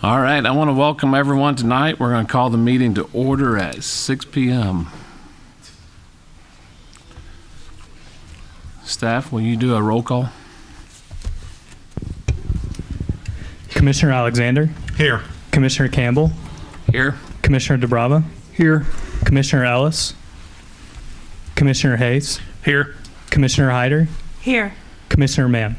All right, I want to welcome everyone tonight. We're going to call the meeting to order at 6 p.m. Staff, will you do a roll call? Commissioner Alexander. Here. Commissioner Campbell. Here. Commissioner DeBrava. Here. Commissioner Ellis. Commissioner Hayes. Here. Commissioner Hyder. Here. Commissioner Mann.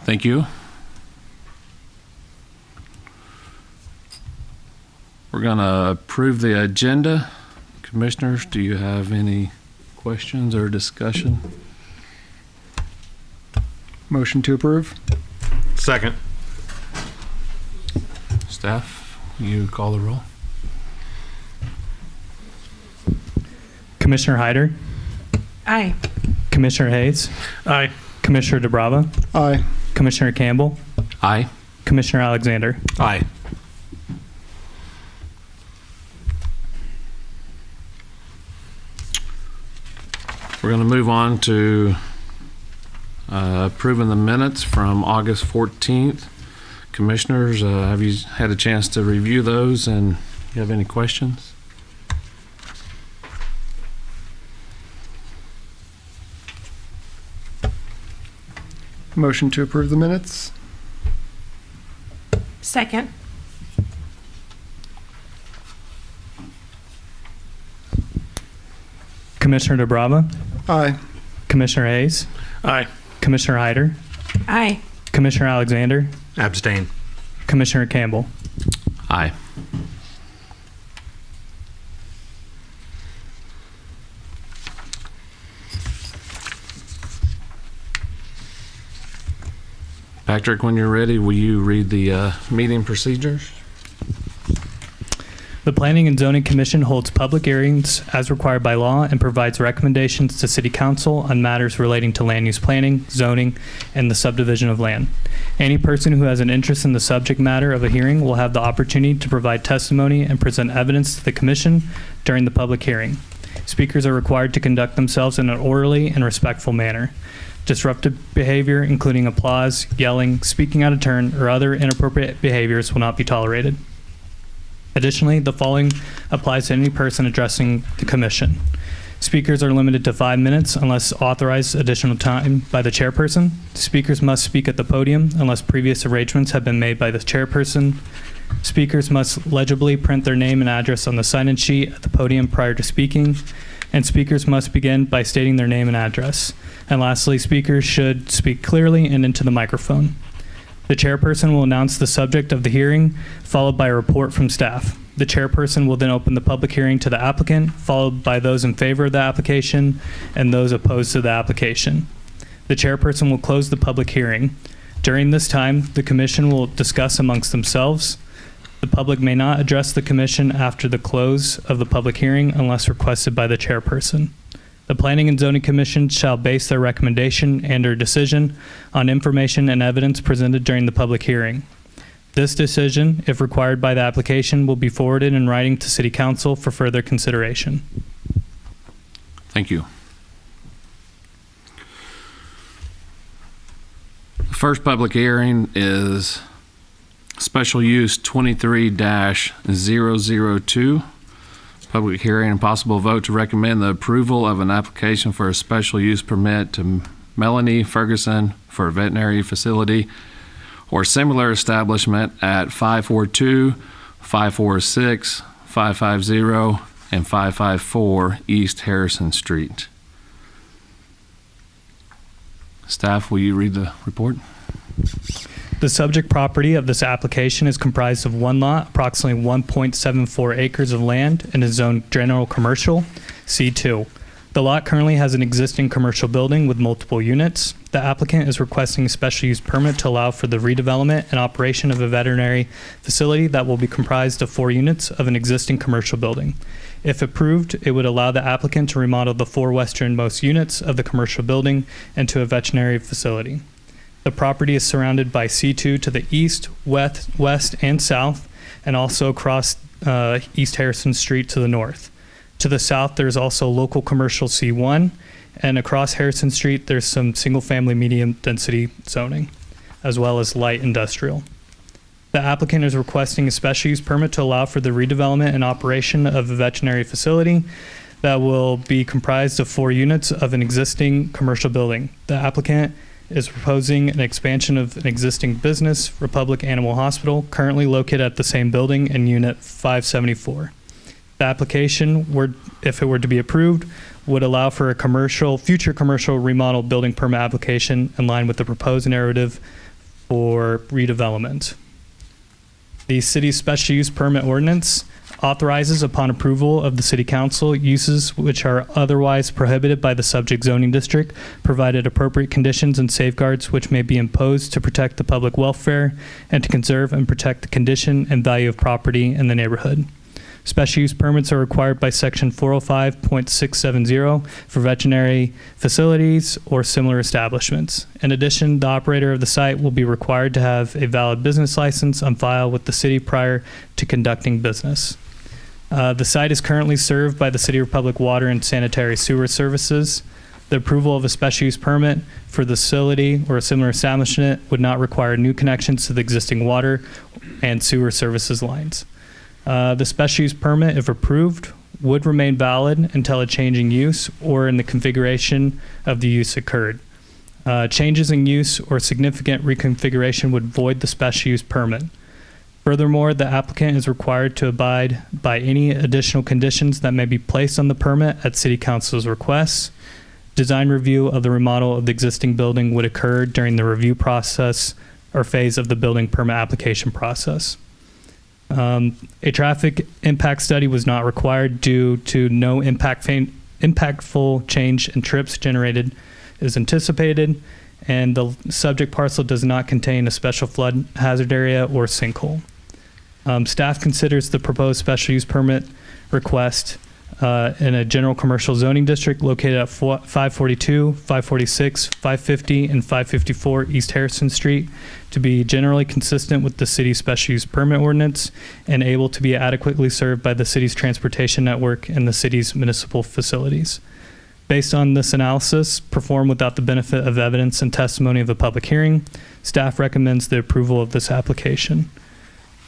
Thank you. We're going to approve the agenda. Commissioners, do you have any questions or discussion? Motion to approve. Second. Staff, you call the roll. Commissioner Hyder. Aye. Commissioner Hayes. Aye. Commissioner DeBrava. Aye. Commissioner Campbell. Aye. Commissioner Alexander. Aye. We're going to move on to approving the minutes from August 14th. Commissioners, have you had a chance to review those, and you have any questions? Motion to approve the minutes. Second. Commissioner DeBrava. Aye. Commissioner Hayes. Aye. Commissioner Hyder. Aye. Commissioner Alexander. Abstain. Commissioner Campbell. Aye. Patrick, when you're ready, will you read the meeting procedures? The Planning and Zoning Commission holds public hearings as required by law and provides recommendations to City Council on matters relating to land use planning, zoning, and the subdivision of land. Any person who has an interest in the subject matter of a hearing will have the opportunity to provide testimony and present evidence to the Commission during the public hearing. Speakers are required to conduct themselves in an orderly and respectful manner. Disruptive behavior, including applause, yelling, speaking out of turn, or other inappropriate behaviors will not be tolerated. Additionally, the following applies to any person addressing the Commission. Speakers are limited to 5 minutes unless authorized additional time by the chairperson. Speakers must speak at the podium unless previous arrangements have been made by the chairperson. Speakers must legibly print their name and address on the sign-in sheet at the podium prior to speaking. And speakers must begin by stating their name and address. And lastly, speakers should speak clearly and into the microphone. The chairperson will announce the subject of the hearing, followed by a report from staff. The chairperson will then open the public hearing to the applicant, followed by those in favor of the application and those opposed to the application. The chairperson will close the public hearing. During this time, the commission will discuss amongst themselves. The public may not address the commission after the close of the public hearing unless requested by the chairperson. The Planning and Zoning Commission shall base their recommendation and/or decision on information and evidence presented during the public hearing. This decision, if required by the application, will be forwarded in writing to City Council for further consideration. Thank you. The first public hearing is Special Use 23-002. Public hearing and possible vote to recommend the approval of an application for a special use permit to Melanie Ferguson for a veterinary facility or similar establishment at 542, 546, 550, and 554 East Harrison Street. Staff, will you read the report? The subject property of this application is comprised of one lot, approximately 1.74 acres of land, and is zoned general commercial, C2. The lot currently has an existing commercial building with multiple units. The applicant is requesting a special use permit to allow for the redevelopment and operation of a veterinary facility that will be comprised of 4 units of an existing commercial building. If approved, it would allow the applicant to remodel the 4 westernmost units of the commercial building into a veterinary facility. The property is surrounded by C2 to the east, west, and south, and also across East Harrison Street to the north. To the south, there's also local commercial C1, and across Harrison Street, there's some single-family medium-density zoning. as well as light industrial. The applicant is requesting a special use permit to allow for the redevelopment and operation of a veterinary facility that will be comprised of 4 units of an existing commercial building. The applicant is proposing an expansion of an existing business, Republic Animal Hospital, currently located at the same building in Unit 574. The application, if it were to be approved, would allow for a future commercial remodel building permit application in line with the proposed narrative for redevelopment. The city's special use permit ordinance authorizes, upon approval of the city council, uses which are otherwise prohibited by the subject zoning district, provided appropriate conditions and safeguards which may be imposed to protect the public welfare and to conserve and protect the condition and value of property in the neighborhood. Special use permits are required by Section 405.670 for veterinary facilities or similar establishments. In addition, the operator of the site will be required to have a valid business license on file with the city prior to conducting business. The site is currently served by the City of Republic Water and Sanitary Sewer Services. The approval of a special use permit for the facility or a similar establishment would not require new connections to the existing water and sewer services lines. The special use permit, if approved, would remain valid until a change in use or in the configuration of the use occurred. Changes in use or significant reconfiguration would void the special use permit. Furthermore, the applicant is required to abide by any additional conditions that may be placed on the permit at City Council's request. Design review of the remodel of the existing building would occur during the review process or phase of the building permit application process. A traffic impact study was not required due to no impactful change in trips generated is anticipated, and the subject parcel does not contain a special flood hazard area or sinkhole. Staff considers the proposed special use permit request in a general commercial zoning district located at 542, 546, 550, and 554 East Harrison Street to be generally consistent with the city's special use permit ordinance and able to be adequately served by the city's transportation network and the city's municipal facilities. Based on this analysis, performed without the benefit of evidence and testimony of a public hearing, staff recommends the approval of this application.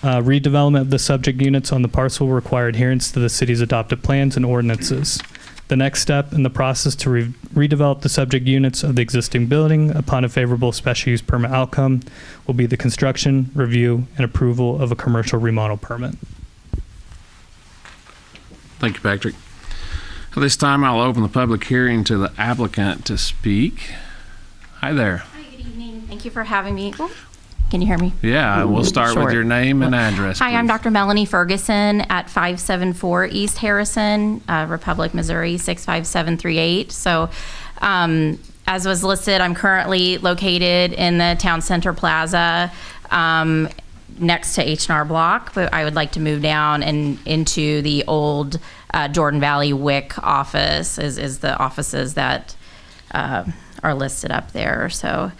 Redevelopment of the subject units on the parcel will require adherence to the city's adopted plans and ordinances. The next step in the process to redevelop the subject units of the existing building upon a favorable special use permit outcome will be the construction, review, and approval of a commercial remodel permit. Thank you, Patrick. At this time, I'll open the public hearing to the applicant to speak. Hi there. Hi, good evening. Thank you for having me. Oh, can you hear me? Yeah, we'll start with Sure. your name and address. Hi, I'm please. Dr. Melanie Ferguson at 574 East Harrison, Republic, Missouri, 65738. So, as was listed, I'm currently located in the Town Center Plaza next to H&R Block, but I would like to move down and into the old Jordan Valley WIC office is the offices that are listed up there. So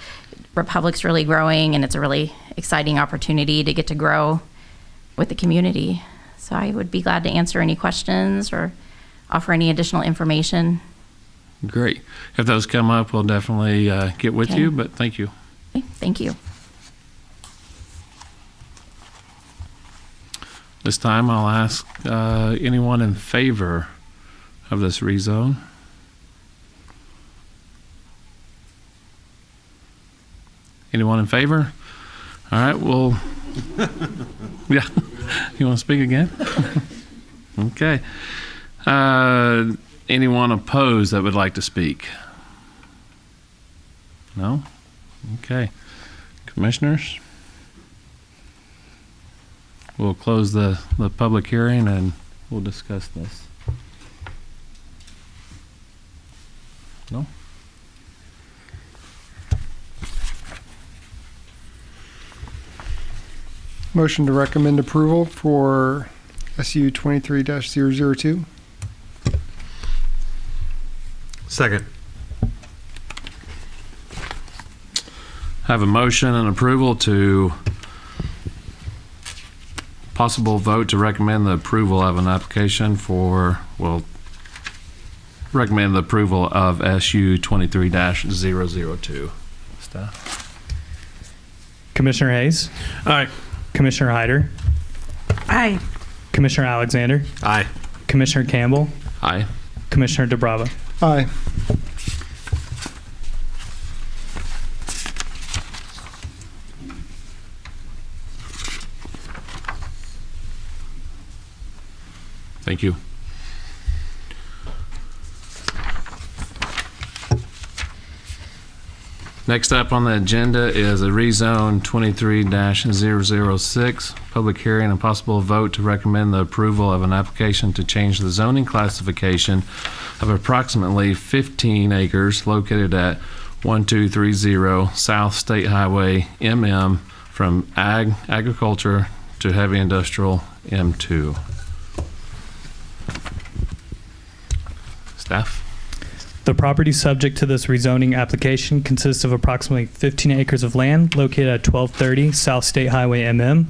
Republic's really growing, and it's a really exciting opportunity to get to grow with the community. So I would be glad to answer any questions or offer any additional information. Great. If those come up, we'll definitely get with Okay. you, but thank you. Okay, thank you. This time, I'll ask anyone in favor of this rezone. Anyone in favor? All right, well, yeah. You want to speak again? Okay. Anyone opposed that would like to speak? No? Okay. Commissioners? We'll close the public hearing and we'll discuss this. No? Motion to recommend approval for SU 23-002. Second. Have a motion and approval to possible vote to recommend the approval of an application for, well, recommend the approval of SU 23-002. Staff? Commissioner Hayes, Aye. Commissioner Hyder, Aye. Commissioner Alexander, Aye. Commissioner Campbell, Aye. Commissioner DeBrava. Aye. Thank you. Next up on the agenda is a rezone 23-006, public hearing and possible vote to recommend the approval of an application to change the zoning classification of approximately 15 acres located at 1230 South State Highway MM from agriculture to heavy industrial M2. Staff? The property subject to this rezoning application consists of approximately 15 acres of land located at 1230 South State Highway MM.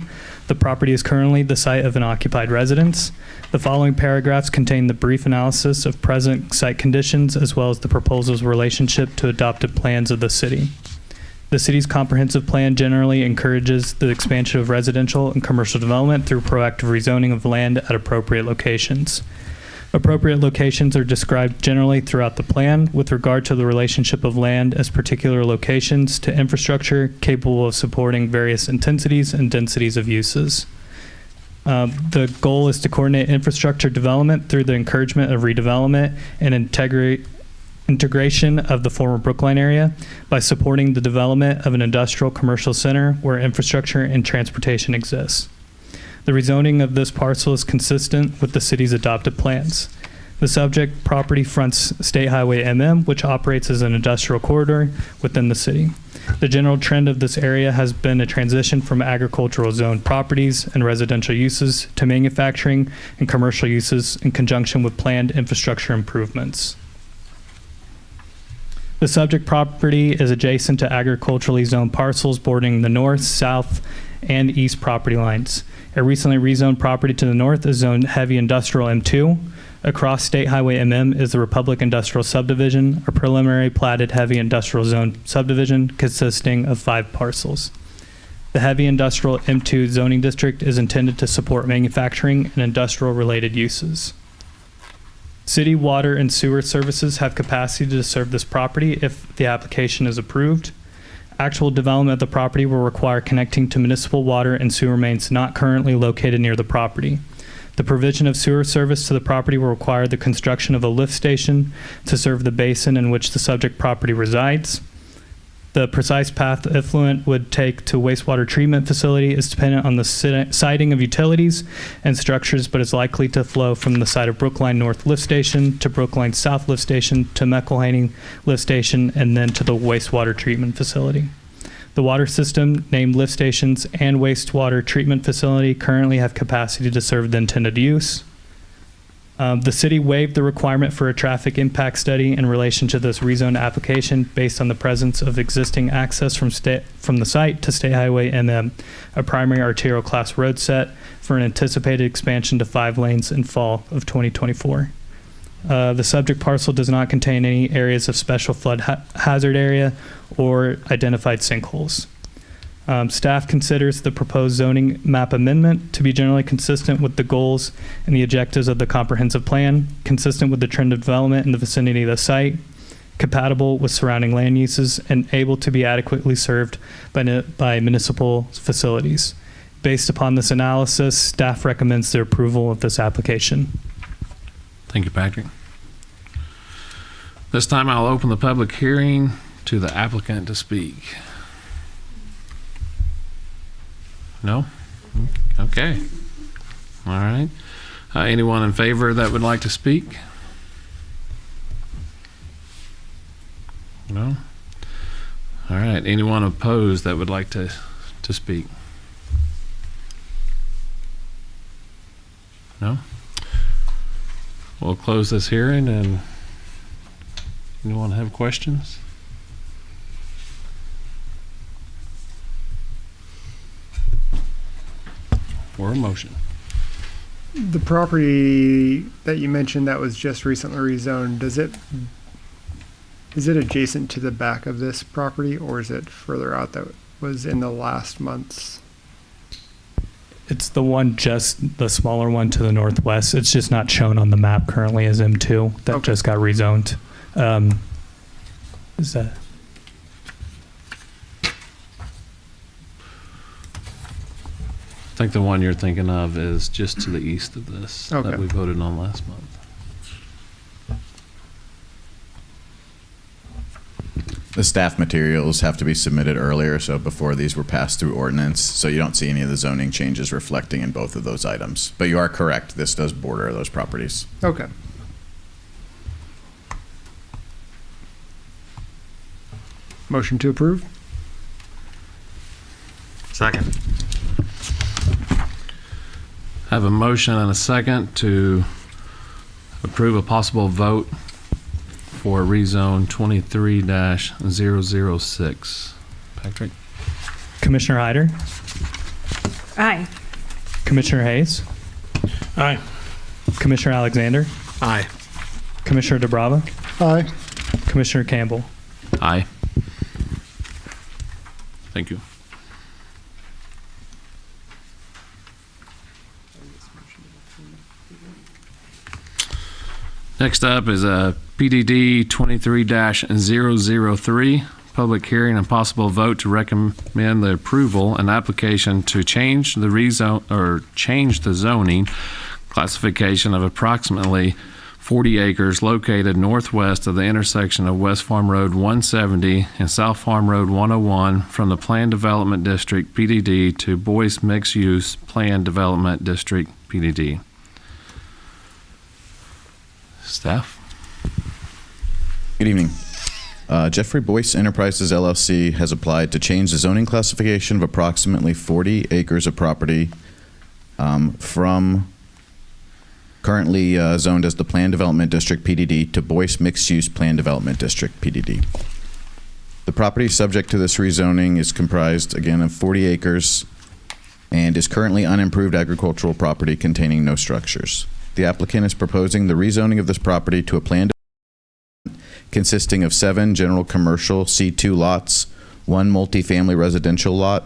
The property is currently the site of an occupied residence. The following paragraphs contain the brief analysis of present site conditions as well as the proposal's relationship to adopted plans of the city. The city's comprehensive plan generally encourages the expansion of residential and commercial development through proactive rezoning of land at appropriate locations. Appropriate locations are described generally throughout the plan with regard to the relationship of land as particular locations to infrastructure capable of supporting various intensities and densities of uses. The goal is to coordinate infrastructure development through the encouragement of redevelopment and integration of the former Brookline area by supporting the development of an industrial commercial center where infrastructure and transportation exists. The rezoning of this parcel is consistent with the city's adopted plans. The subject property fronts State Highway MM, which operates as an industrial corridor within the city. The general trend of this area has been a transition from agricultural zone properties and residential uses to manufacturing and commercial uses in conjunction with planned infrastructure improvements. The subject property is adjacent to agriculturally zoned parcels bordering the north, south, and east property lines. A recently rezoned property to the north is zoned heavy industrial M2. Across State Highway MM is the Republic Industrial Subdivision, a preliminary platted heavy industrial zone subdivision consisting of 5 parcels. The heavy industrial M2 zoning district is intended to support manufacturing and industrial related uses. City water and sewer services have capacity to serve this property if the application is approved. Actual development of the property will require connecting to municipal water and sewer mains not currently located near the property. The provision of sewer service to the property will require the construction of a lift station to serve the basin in which the subject property resides. The precise path the effluent would take to wastewater treatment facility is dependent on the siting of utilities and structures, but is likely to flow from the site of Brookline North Lift Station to Brookline South Lift Station to McElhaney Lift Station and then to the wastewater treatment facility. The water system, named lift stations, and wastewater treatment facility currently have capacity to serve the intended use. The city waived the requirement for a traffic impact study in relation to this rezone application based on the presence of existing access from the site to State Highway MM, a primary arterial class road set for an anticipated expansion to 5 lanes in fall of 2024. The subject parcel does not contain any areas of special flood hazard area or identified sinkholes. Staff considers the proposed zoning map amendment to be generally consistent with the goals and the objectives of the comprehensive plan, consistent with the trend of development in the vicinity of the site, compatible with surrounding land uses, and able to be adequately served by municipal facilities. Based upon this analysis, staff recommends the approval of this application. Thank you, Patrick. This time I'll open the public hearing to the applicant to speak. No? Okay. All right. Anyone in favor that would like to speak? No? All right. Anyone opposed that would like to speak? No? We'll close this hearing, and anyone have questions? Or a motion? The property that you mentioned that was just recently rezoned, is it adjacent to the back of this property or is it further out that was in the last month's. It's the one, just the smaller one to the northwest. It's just not shown on the map currently as M2. That Okay. just got rezoned. Is that? I think the one you're thinking of is just to the east of this Okay. that we voted on last month. The staff materials have to be submitted earlier, so before these were passed through ordinance, so you don't see any of the zoning changes reflecting in both of those items. But you are correct, this does border those properties. Okay. Motion to approve? Second. Have a motion and a second to approve a possible vote for rezone 23-006. Patrick? Commissioner Hyder, Aye. Commissioner Hayes, Aye. Commissioner Alexander, Aye. Commissioner DeBrava, Aye. Commissioner Campbell. Aye. Thank you. Next up is a PDD 23-003, public hearing and possible vote to recommend the approval and application to change the zoning classification of approximately 40 acres located northwest of the intersection of West Farm Road 170 and South Farm Road 101 from the Planned Development District PDD to Boyce Mixed Use Planned Development District PDD. Staff? Good evening. Jeffrey Boyce Enterprises LLC has applied to change the zoning classification of approximately 40 acres of property from currently zoned as the Planned Development District PDD to Boyce Mixed Use Planned Development District PDD. The property subject to this rezoning is comprised, again, of 40 acres and is currently unimproved agricultural property containing no structures. The applicant is proposing the rezoning of this property to a planned consisting of 7 general commercial C2 lots, 1 multifamily residential lot,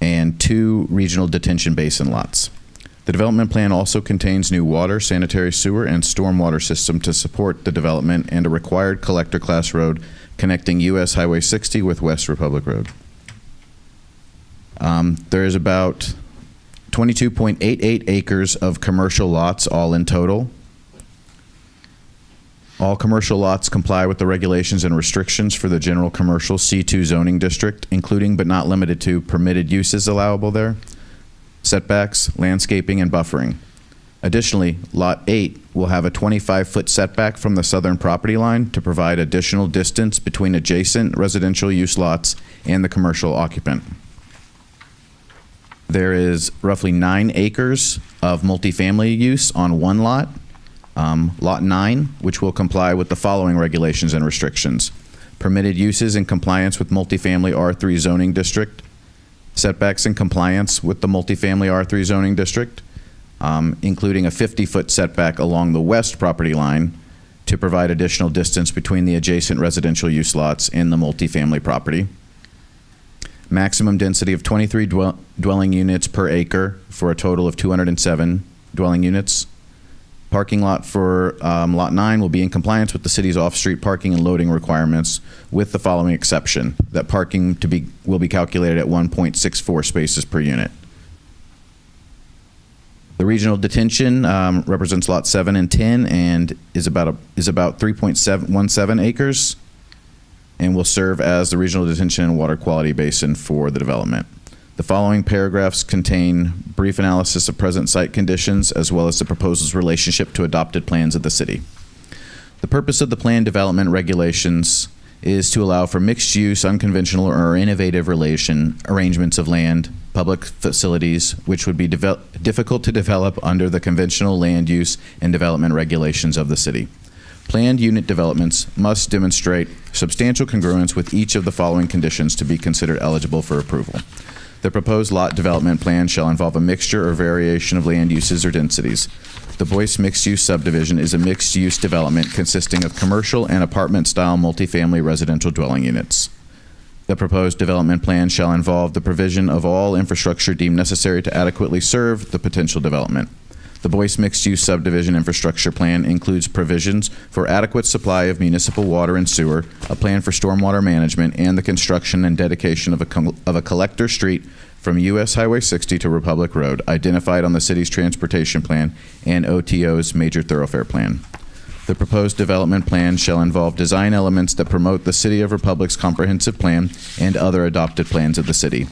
and 2 regional detention basin lots. The development plan also contains new water, sanitary sewer, and stormwater system to support the development and a required collector class road connecting US Highway 60 with West Republic Road. There is about 22.88 acres of commercial lots, all in total. All commercial lots comply with the regulations and restrictions for the general commercial C2 zoning district, including but not limited to permitted uses allowable there, setbacks, landscaping, and buffering. Additionally, Lot 8 will have a 25-foot setback from the southern property line to provide additional distance between adjacent residential use lots and the commercial occupant. There is roughly 9 acres of multifamily use on one lot, Lot 9, which will comply with the following regulations and restrictions. Permitted uses in compliance with multifamily R3 zoning district, setbacks in compliance with the multifamily R3 zoning district, including a 50-foot setback along the west property line to provide additional distance between the adjacent residential use lots and the multifamily property. Maximum density of 23 dwelling units per acre for a total of 207 dwelling units. Parking lot for Lot 9 will be in compliance with the city's off-street parking and loading requirements with the following exception, that parking will be calculated at 1.64 spaces per unit. The regional detention represents Lot 7 and 10 and is about 3.17 acres and will serve as the regional detention and water quality basin for the development. The following paragraphs contain brief analysis of present site conditions as well as the proposal's relationship to adopted plans of the city. The purpose of the plan development regulations is to allow for mixed use, unconventional, or innovative arrangements of land, public facilities, which would be difficult to develop under the conventional land use and development regulations of the city. Planned unit developments must demonstrate substantial congruence with each of the following conditions to be considered eligible for approval. The proposed lot development plan shall involve a mixture or variation of land uses or densities. The Boyce mixed-use subdivision is a mixed-use development consisting of commercial and apartment-style multifamily residential dwelling units. The proposed development plan shall involve the provision of all infrastructure deemed necessary to adequately serve the potential development. The Boyce Mixed-Use Subdivision Infrastructure Plan includes provisions for adequate supply of municipal water and sewer, a plan for stormwater management, and the construction and dedication of a collector street from U.S. Highway 60 to Republic Road, identified on the city's transportation plan and OTO's major thoroughfare plan. The proposed development plan shall involve design elements that promote the City of Republic's comprehensive plan and other adopted plans of the city.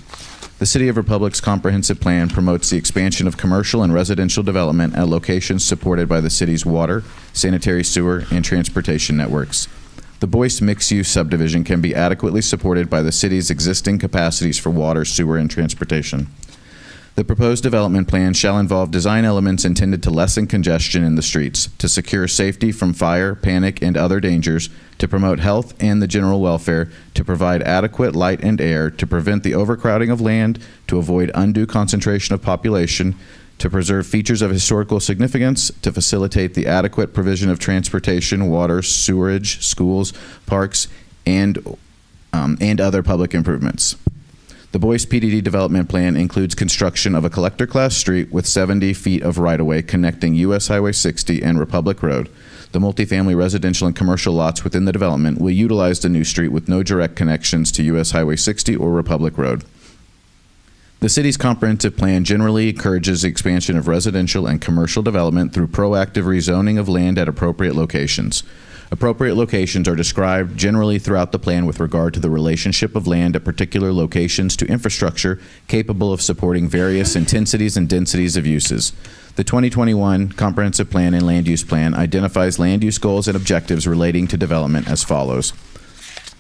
The City of Republic's comprehensive plan promotes the expansion of commercial and residential development at locations supported by the city's water, sanitary sewer, and transportation networks. The Boyce mixed-use subdivision can be adequately supported by the city's existing capacities for water, sewer, and transportation. The proposed development plan shall involve design elements intended to lessen congestion in the streets, to secure safety from fire, panic, and other dangers, to promote health and the general welfare, to provide adequate light and air, to prevent the overcrowding of land, to avoid undue concentration of population, to preserve features of historical significance, to facilitate the adequate provision of transportation, water, sewerage, schools, parks, and other public improvements. The Boyce PDD development plan includes construction of a collector class street with 70 feet of right-of-way connecting U.S. Highway 60 and Republic Road. The multifamily residential and commercial lots within the development will utilize the new street with no direct connections to U.S. Highway 60 or Republic Road. The city's comprehensive plan generally encourages the expansion of residential and commercial development through proactive rezoning of land at appropriate locations. Appropriate locations are described generally throughout the plan with regard to the relationship of land at particular locations to infrastructure capable of supporting various intensities and densities of uses. The 2021 Comprehensive Plan and Land Use Plan identifies land use goals and objectives relating to development as follows.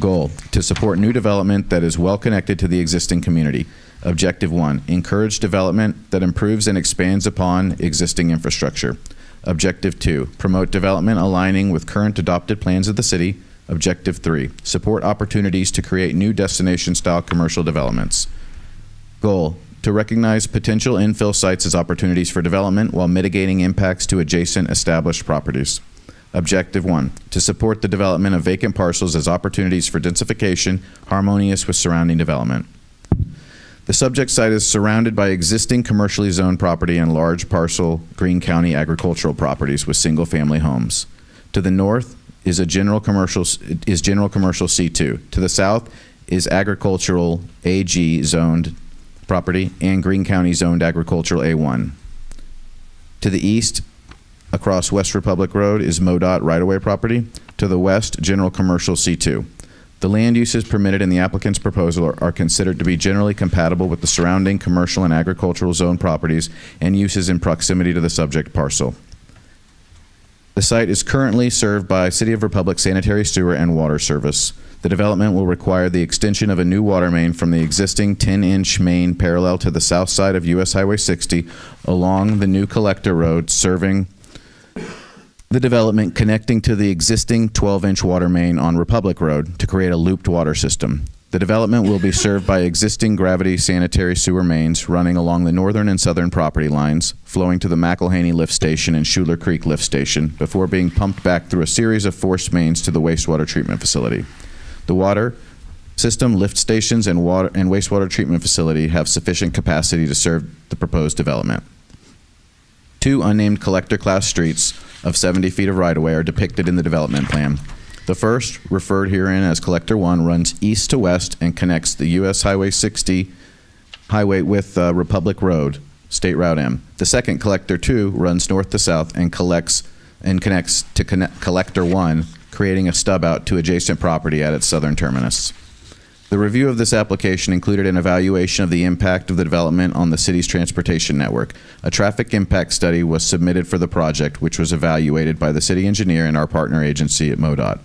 Goal: to support new development that is well connected to the existing community. Objective 1: encourage development that improves and expands upon existing infrastructure. Objective 2: promote development aligning with current adopted plans of the city. Objective 3: support opportunities to create new destination-style commercial developments. Goal: to recognize potential infill sites as opportunities for development while mitigating impacts to adjacent established properties. Objective 1: to support the development of vacant parcels as opportunities for densification harmonious with surrounding development. The subject site is surrounded by existing commercially zoned property and large parcel Greene County agricultural properties with single-family homes. To the north is general commercial C2. To the south is agricultural AG zoned property and Greene County zoned agricultural A1. To the east, across West Republic Road, is MoDOT right-of-way property. To the west, general commercial C2. The land uses permitted in the applicant's proposal are considered to be generally compatible with the surrounding commercial and agricultural zone properties and uses in proximity to the subject parcel. The site is currently served by City of Republic sanitary sewer and water service. The development will require the extension of a new water main from the existing 10-inch main parallel to the south side of U.S. Highway 60 along the new collector road serving the development connecting to the existing 12-inch water main on Republic Road to create a looped water system. The development will be served by existing gravity sanitary sewer mains running along the northern and southern property lines, flowing to the McElhaney Lift Station and Schuler Creek Lift Station before being pumped back through a series of forced mains to the wastewater treatment facility. The water system, lift stations, and wastewater treatment facility have sufficient capacity to serve the proposed development. 2 unnamed collector class streets of 70 feet of right-of-way are depicted in the development plan. The first, referred herein as Collector 1, runs east to west and connects the U.S. Highway 60 highway with Republic Road, State Route M. The second, Collector 2, runs north to south and connects to Collector 1, creating a stub out to adjacent property at its southern terminus. The review of this application included an evaluation of the impact of the development on the city's transportation network. A traffic impact study was submitted for the project, which was evaluated by the city engineer and our partner agency at MoDOT.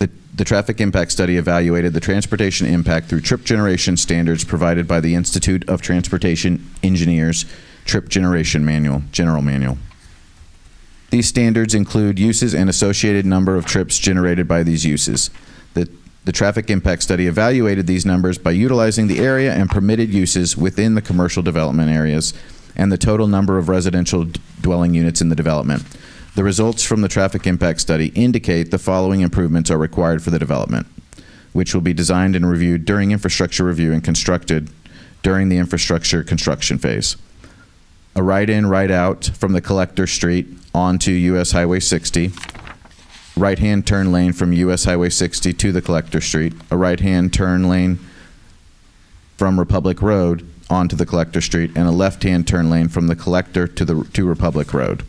The traffic impact study evaluated the transportation impact through trip generation standards provided by the Institute of Transportation Engineers Trip Generation Manual, General Manual. These standards include uses and associated number of trips generated by these uses. The traffic impact study evaluated these numbers by utilizing the area and permitted uses within the commercial development areas and the total number of residential dwelling units in the development. The results from the traffic impact study indicate the following improvements are required for the development. which will be designed and reviewed during infrastructure review and constructed during the infrastructure construction phase. A right-in, right-out from the Collector Street onto US Highway 60. Right-hand turn lane from US Highway 60 to the Collector Street. A right-hand turn lane from Republic Road onto the Collector Street, and a left-hand turn lane from the Collector to Republic Road.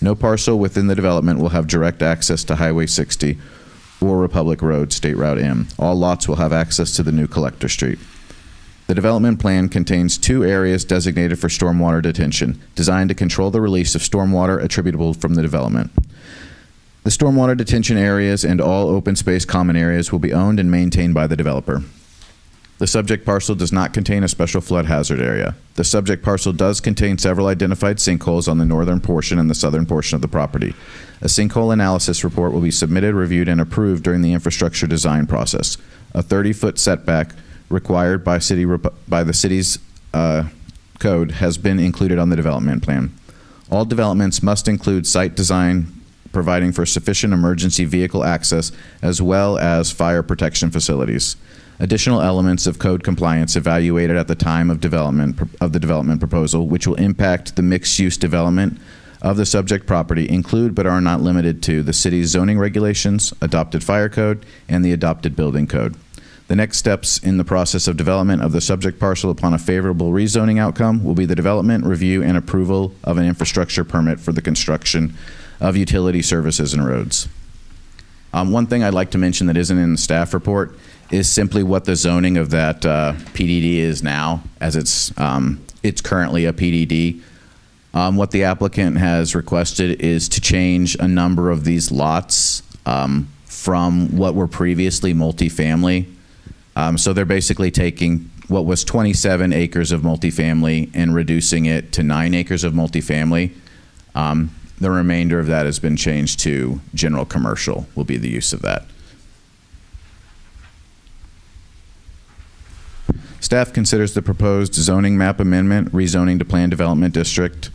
No parcel within the development will have direct access to Highway 60 or Republic Road, State Route M. All lots will have access to the new Collector Street. The development plan contains 2 areas designated for stormwater detention, designed to control the release of stormwater attributable from the development. The stormwater detention areas and all open space common areas will be owned and maintained by the developer. The subject parcel does not contain a special flood hazard area. The subject parcel does contain several identified sinkholes on the northern portion and the southern portion of the property. A sinkhole analysis report will be submitted, reviewed, and approved during the infrastructure design process. A 30-foot setback required by the city's code has been included on the development plan. All developments must include site design providing for sufficient emergency vehicle access as well as fire protection facilities. Additional elements of code compliance evaluated at the time of development of the development proposal, which will impact the mixed-use development of the subject property, include but are not limited to the city's zoning regulations, adopted fire code, and the adopted building code. The next steps in the process of development of the subject parcel upon a favorable rezoning outcome will be the development, review, and approval of an infrastructure permit for the construction of utility services and roads. One thing I'd like to mention that isn't in the staff report is simply what the zoning of that PDD is now, as it's currently a PDD. What the applicant has requested is to change a number of these lots from what were previously multifamily. So they're basically taking what was 27 acres of multifamily and reducing it to 9 acres of multifamily. The remainder of that has been changed to general commercial, will be the use of that. Staff considers the proposed zoning map amendment, rezoning to Planned Development District,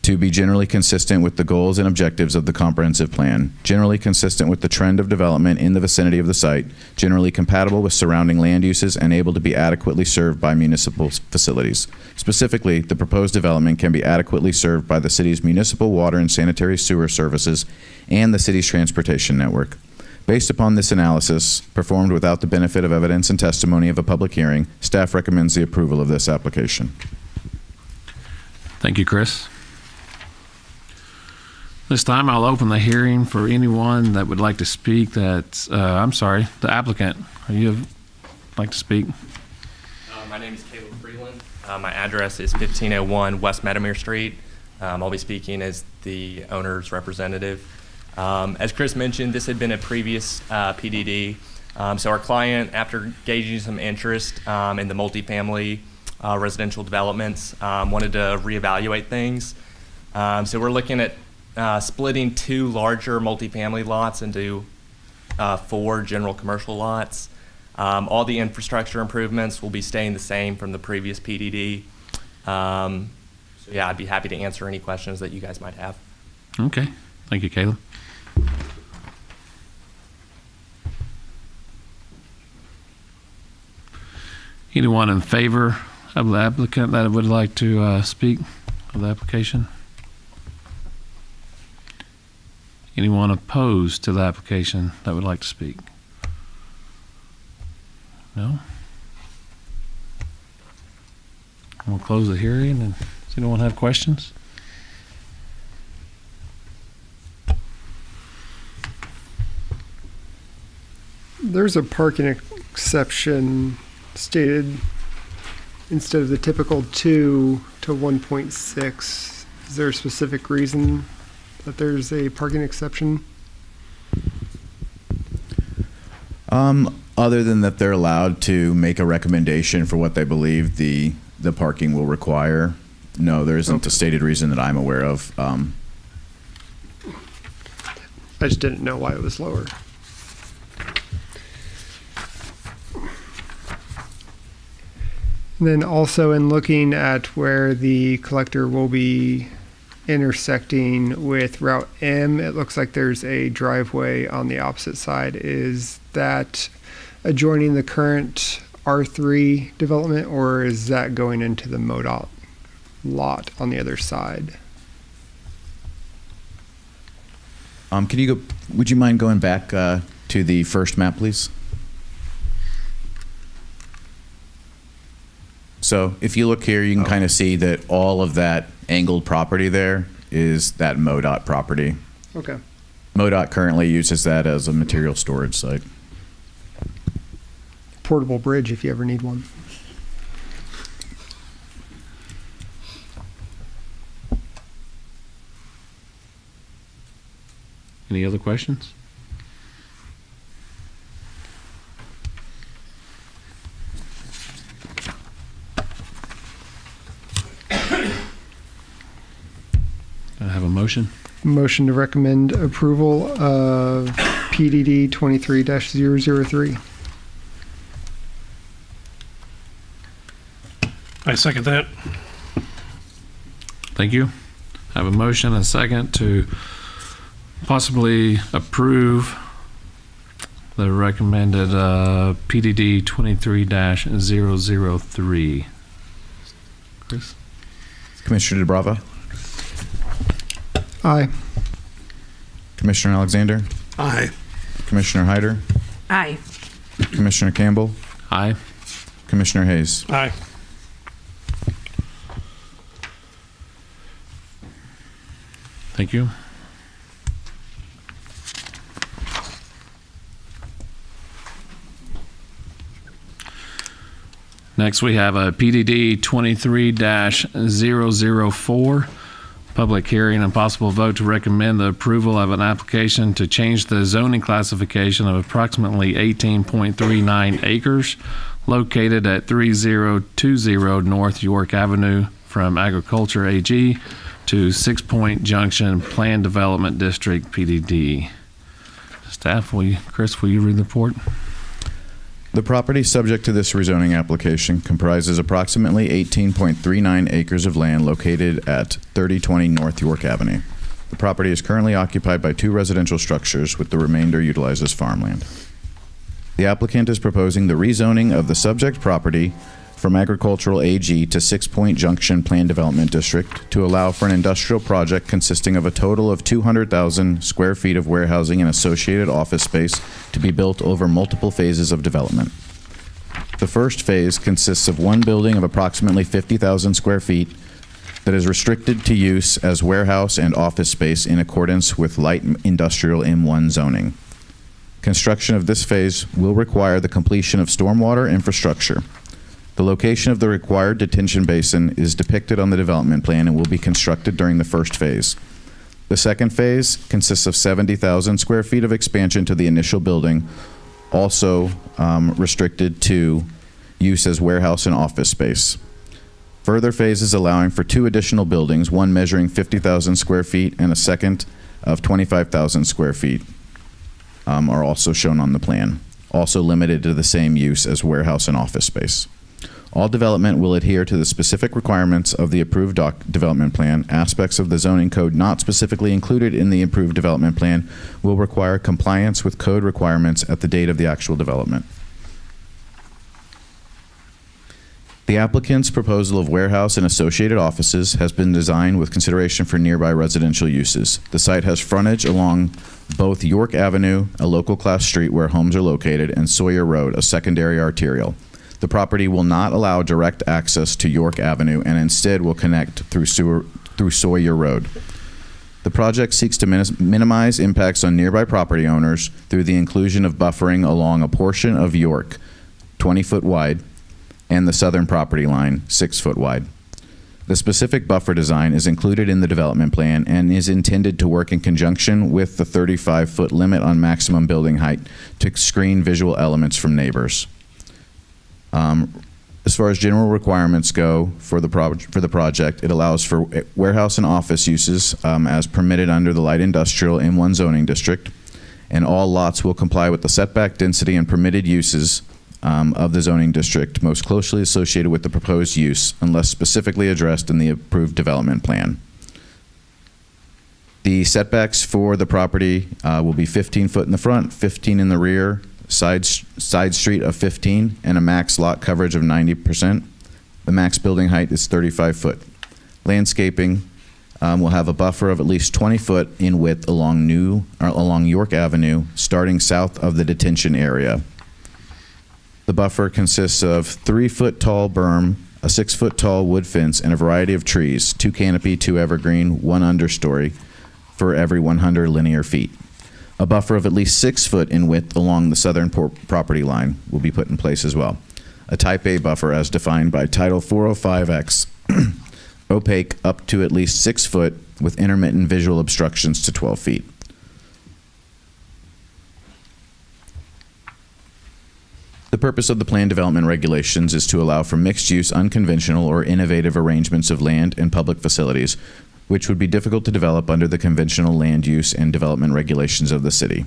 to be generally consistent with the goals and objectives of the comprehensive plan, generally consistent with the trend of development in the vicinity of the site, generally compatible with surrounding land uses, and able to be adequately served by municipal facilities. Specifically, the proposed development can be adequately served by the city's municipal water and sanitary sewer services and the city's transportation network. Based upon this analysis, performed without the benefit of evidence and testimony of a public hearing, staff recommends the approval of this application. Thank you, Chris. This time I'll open the hearing for anyone that would like to speak that, the applicant. You like to speak? My name is Caleb Freeland. My address is 1501 West Meadowmere Street. I'll be speaking as the owner's representative. As Chris mentioned, this had been a previous PDD. So our client, after gauging some interest in the multifamily residential developments, wanted to reevaluate things. So we're looking at splitting 2 larger multifamily lots into 4 general commercial lots. All the infrastructure improvements will be staying the same from the previous PDD. So yeah, I'd be happy to answer any questions that you guys might have. Okay. Thank you, Caleb. Anyone in favor of the applicant that would like to speak of the application? Anyone opposed to the application that would like to speak? No? We'll close the hearing. And does anyone have questions? There's a parking exception stated instead of the typical 2 to 1.6. Is there a specific reason that there's a parking exception? Other than that they're allowed to make a recommendation for what they believe the parking will require. No, there isn't a stated reason that I'm aware of. I just didn't know why it was lower. And then also in looking at where the collector will be intersecting with Route M, it looks like there's a driveway on the opposite side. Is that adjoining the current R3 development, or is that going into the MoDOT lot on the other side? Would you mind going back to the first map, please? So if you look here, you can kind of see that all of that angled property there is that MoDOT property. Okay. MoDOT currently uses that as a material storage site. Portable bridge if you ever need one. Any other questions? Do I have a motion? Motion to recommend approval of PDD 23-003. I second that. Thank you. I have a motion and a second to possibly approve the recommended PDD 23-003. Chris? Commissioner DeBrava, Aye. Commissioner Alexander, Aye. Commissioner Hyder, Aye. Commissioner Campbell, Aye. Commissioner Hayes. Aye. Thank you. Next, we have a PDD 23-004, public hearing and possible vote to recommend the approval of an application to change the zoning classification of approximately 18.39 acres located at 3020 North York Avenue from Agriculture AG to 6 Point Junction Planned Development District, PDD. Staff, Chris, will you read the report? The property subject to this rezoning application comprises approximately 18.39 acres of land located at 3020 North York Avenue. The property is currently occupied by 2 residential structures, with the remainder utilized as farmland. The applicant is proposing the rezoning of the subject property from Agricultural AG to 6 Point Junction Planned Development District to allow for an industrial project consisting of a total of 200,000 square feet of warehousing and associated office space to be built over multiple phases of development. The first phase consists of one building of approximately 50,000 square feet that is restricted to use as warehouse and office space in accordance with light industrial M1 zoning. Construction of this phase will require the completion of stormwater infrastructure. The location of the required detention basin is depicted on the development plan and will be constructed during the first phase. The second phase consists of 70,000 square feet of expansion to the initial building, also restricted to use as warehouse and office space. Further phases allowing for 2 additional buildings, one measuring 50,000 square feet and a second of 25,000 square feet, are also shown on the plan, also limited to the same use as warehouse and office space. All development will adhere to the specific requirements of the approved development plan. Aspects of the zoning code not specifically included in the approved development plan will require compliance with code requirements at the date of the actual development. The applicant's proposal of warehouse and associated offices has been designed with consideration for nearby residential uses. The site has frontage along both York Avenue, a local class street where homes are located, and Sawyer Road, a secondary arterial. The property will not allow direct access to York Avenue and instead will connect through Sawyer Road. The project seeks to minimize impacts on nearby property owners through the inclusion of buffering along a portion of York, 20 foot wide, and the southern property line, 6 foot wide. The specific buffer design is included in the development plan and is intended to work in conjunction with the 35-foot limit on maximum building height to screen visual elements from neighbors. As far as general requirements go for the project, it allows for warehouse and office uses as permitted under the light industrial M1 zoning district, and all lots will comply with the setback density and permitted uses of the zoning district most closely associated with the proposed use unless specifically addressed in the approved development plan. The setbacks for the property will be 15 foot in the front, 15 in the rear, side street of 15, and a max lot coverage of 90%. The max building height is 35 foot. Landscaping will have a buffer of at least 20 foot in width along York Avenue, starting south of the detention area. The buffer consists of 3 foot tall berm, a 6 foot tall wood fence, and a variety of trees, 2 canopy, 2 evergreen, 1 understory for every 100 linear feet. A buffer of at least 6 foot in width along the southern property line will be put in place as well. A type A buffer as defined by Title 405X, opaque up to at least 6 foot with intermittent visual obstructions to 12 feet. The purpose of the plan development regulations is to allow for mixed-use, unconventional, or innovative arrangements of land and public facilities, which would be difficult to develop under the conventional land use and development regulations of the city.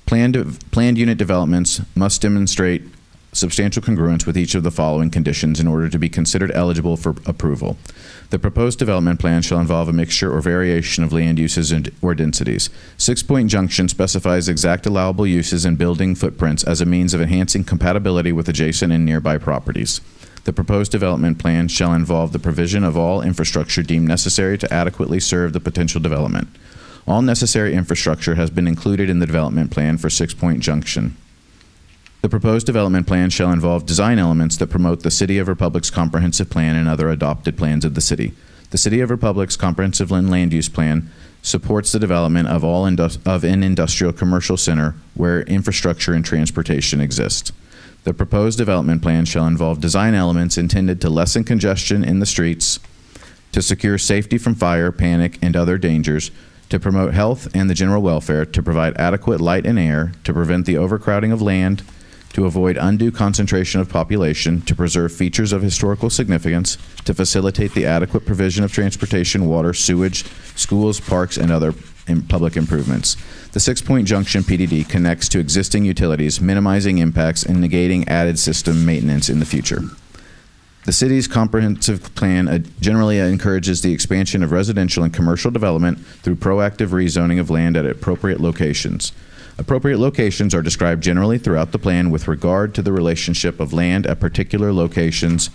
Planned unit developments must demonstrate substantial congruence with each of the following conditions in order to be considered eligible for approval. The proposed development plan shall involve a mixture or variation of land uses or densities. 6 Point Junction specifies exact allowable uses and building footprints as a means of enhancing compatibility with adjacent and nearby properties. The proposed development plan shall involve the provision of all infrastructure deemed necessary to adequately serve the potential development. All necessary infrastructure has been included in the development plan for 6 Point Junction. The proposed development plan shall involve design elements that promote the City of Republic's comprehensive plan and other adopted plans of the city. The City of Republic's comprehensive land use plan supports the development of an industrial commercial center where infrastructure and transportation exist. The proposed development plan shall involve design elements intended to lessen congestion in the streets, to secure safety from fire, panic, and other dangers, to promote health and the general welfare, to provide adequate light and air, to prevent the overcrowding of land, to avoid undue concentration of population, to preserve features of historical significance, to facilitate the adequate provision of transportation, water, sewage, schools, parks, and other public improvements. The 6 Point Junction PDD connects to existing utilities, minimizing impacts and negating added system maintenance in the future. The city's comprehensive plan generally encourages the expansion of residential and commercial development through proactive rezoning of land at appropriate locations. Appropriate locations are described generally throughout the plan with regard to the relationship of land at particular locations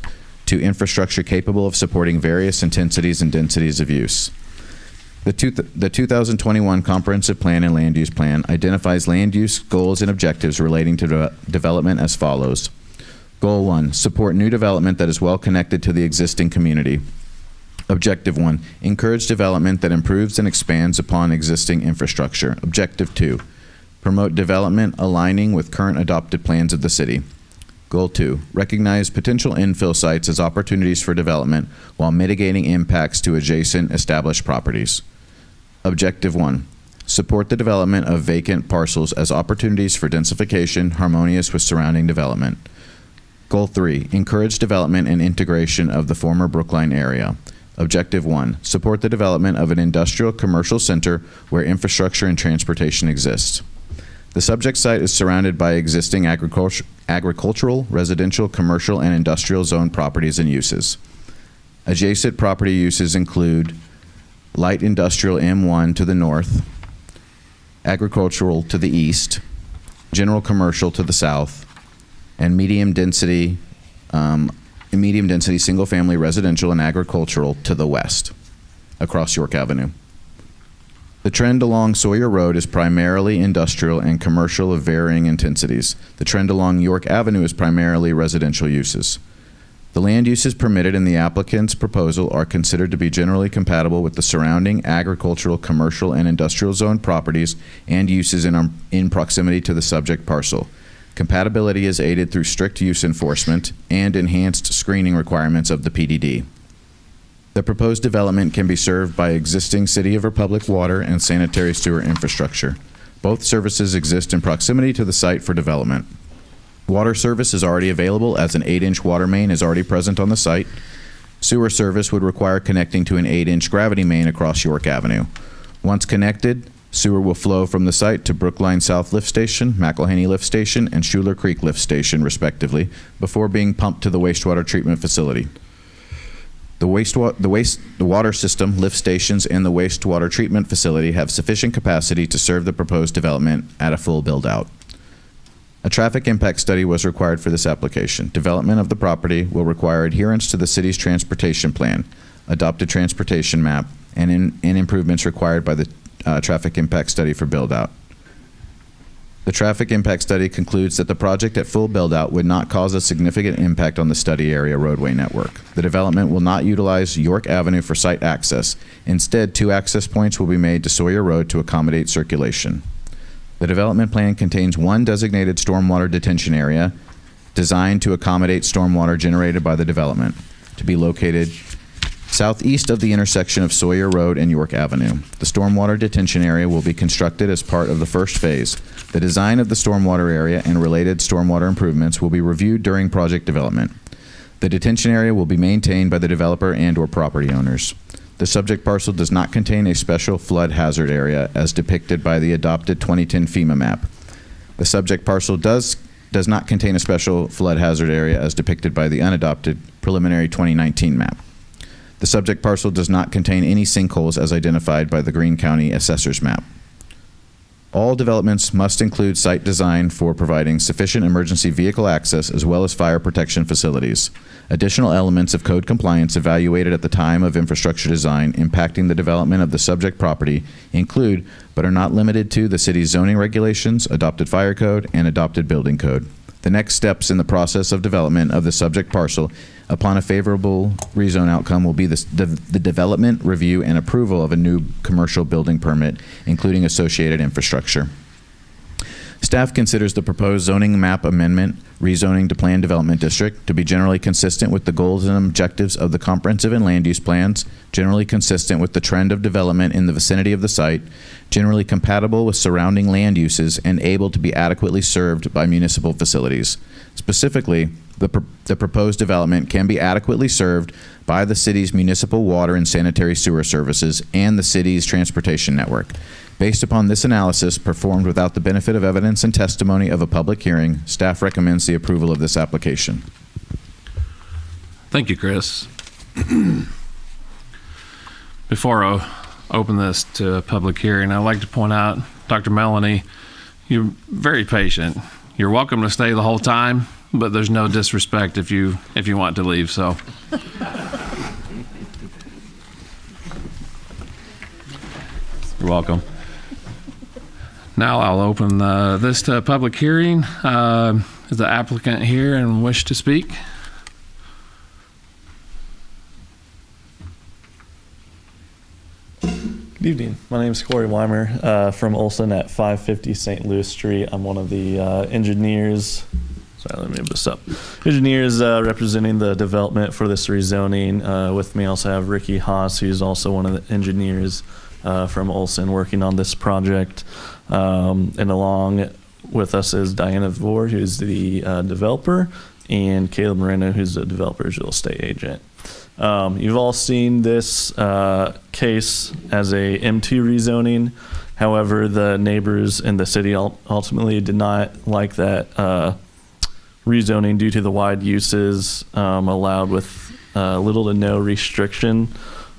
to infrastructure capable of supporting various intensities and densities of use. The 2021 Comprehensive Plan and Land Use Plan identifies land use goals and objectives relating to development as follows. Goal 1, support new development that is well connected to the existing community. Objective 1, encourage development that improves and expands upon existing infrastructure. Objective 2, promote development aligning with current adopted plans of the city. Goal 2, recognize potential infill sites as opportunities for development while mitigating impacts to adjacent established properties. Objective 1, support the development of vacant parcels as opportunities for densification harmonious with surrounding development. Goal 3, encourage development and integration of the former Brookline area. Objective 1, support the development of an industrial commercial center where infrastructure and transportation exist. The subject site is surrounded by existing agricultural, residential, commercial, and industrial zone properties and uses. Adjacent property uses include light industrial M1 to the north, agricultural to the east, general commercial to the south, and medium density single-family residential and agricultural to the west across York Avenue. The trend along Sawyer Road is primarily industrial and commercial of varying intensities. The trend along York Avenue is primarily residential uses. The land uses permitted in the applicant's proposal are considered to be generally compatible with the surrounding agricultural, commercial, and industrial zone properties and uses in proximity to the subject parcel. Compatibility is aided through strict use enforcement and enhanced screening requirements of the PDD. The proposed development can be served by existing City of Republic water and sanitary sewer infrastructure. Both services exist in proximity to the site for development. Water service is already available as an 8-inch water main is already present on the site. Sewer service would require connecting to an 8-inch gravity main across York Avenue. Once connected, sewer will flow from the site to Brookline South Lift Station, McElhaney Lift Station, and Schuler Creek Lift Station, respectively, before being pumped to the wastewater treatment facility. The water system, lift stations, and the wastewater treatment facility have sufficient capacity to serve the proposed development at a full build-out. A traffic impact study was required for this application. Development of the property will require adherence to the city's transportation plan, adopted transportation map, and improvements required by the traffic impact study for build-out. The traffic impact study concludes that the project at full build-out would not cause a significant impact on the study area roadway network. The development will not utilize York Avenue for site access. Instead, 2 access points will be made to Sawyer Road to accommodate circulation. The development plan contains 1 designated stormwater detention area designed to accommodate stormwater generated by the development, to be located southeast of the intersection of Sawyer Road and York Avenue. The stormwater detention area will be constructed as part of the first phase. The design of the stormwater area and related stormwater improvements will be reviewed during project development. The detention area will be maintained by the developer and/or property owners. The subject parcel does not contain a special flood hazard area as depicted by the adopted 2010 FEMA map. The subject parcel does not contain a special flood hazard area as depicted by the unadopted preliminary 2019 map. The subject parcel does not contain any sinkholes as identified by the Greene County Assessor's map. All developments must include site design for providing sufficient emergency vehicle access as well as fire protection facilities. Additional elements of code compliance evaluated at the time of infrastructure design impacting the development of the subject property include, but are not limited to, the city's zoning regulations, adopted fire code, and adopted building code. The next steps in the process of development of the subject parcel upon a favorable rezone outcome will be the development, review, and approval of a new commercial building permit, including associated infrastructure. Staff considers the proposed zoning map amendment, rezoning to Planned Development District, to be generally consistent with the goals and objectives of the comprehensive and land use plans, generally consistent with the trend of development in the vicinity of the site, generally compatible with surrounding land uses, and able to be adequately served by municipal facilities. Specifically, the proposed development can be adequately served by the city's municipal water and sanitary sewer services and the city's transportation network. Based upon this analysis performed without the benefit of evidence and testimony of a public hearing, staff recommends the approval of this application. Thank you, Chris. Before I open this to a public hearing, I'd like to point out, Dr. Melanie, you're very patient. You're welcome to stay the whole time, but there's no disrespect if you want to leave, so. You're welcome. Now I'll open this to a public hearing. Is the applicant here and wish to speak? Good evening. My name is Corey Weimer from Olson at 550 St. Louis Street. I'm one of the engineers. Sorry, let me move this up. Engineers representing the development for this rezoning. With me, I also have Ricky Haas, who's also one of the engineers from Olson working on this project. And along with us is Diana Vore, who's the developer, and Caleb Moreno, who's the developer's real estate agent. You've all seen this case as a M2 rezoning. However, the neighbors in the city ultimately did not like that rezoning due to the wide uses allowed with little to no restriction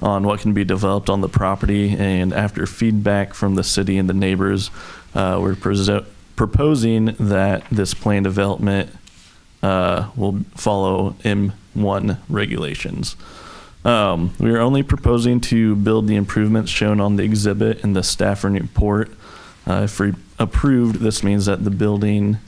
on what can be developed on the property. And after feedback from the city and the neighbors, we're proposing that this planned development will follow M1 regulations. We are only proposing to build the improvements shown on the exhibit in the staff report. If approved, this means that the building,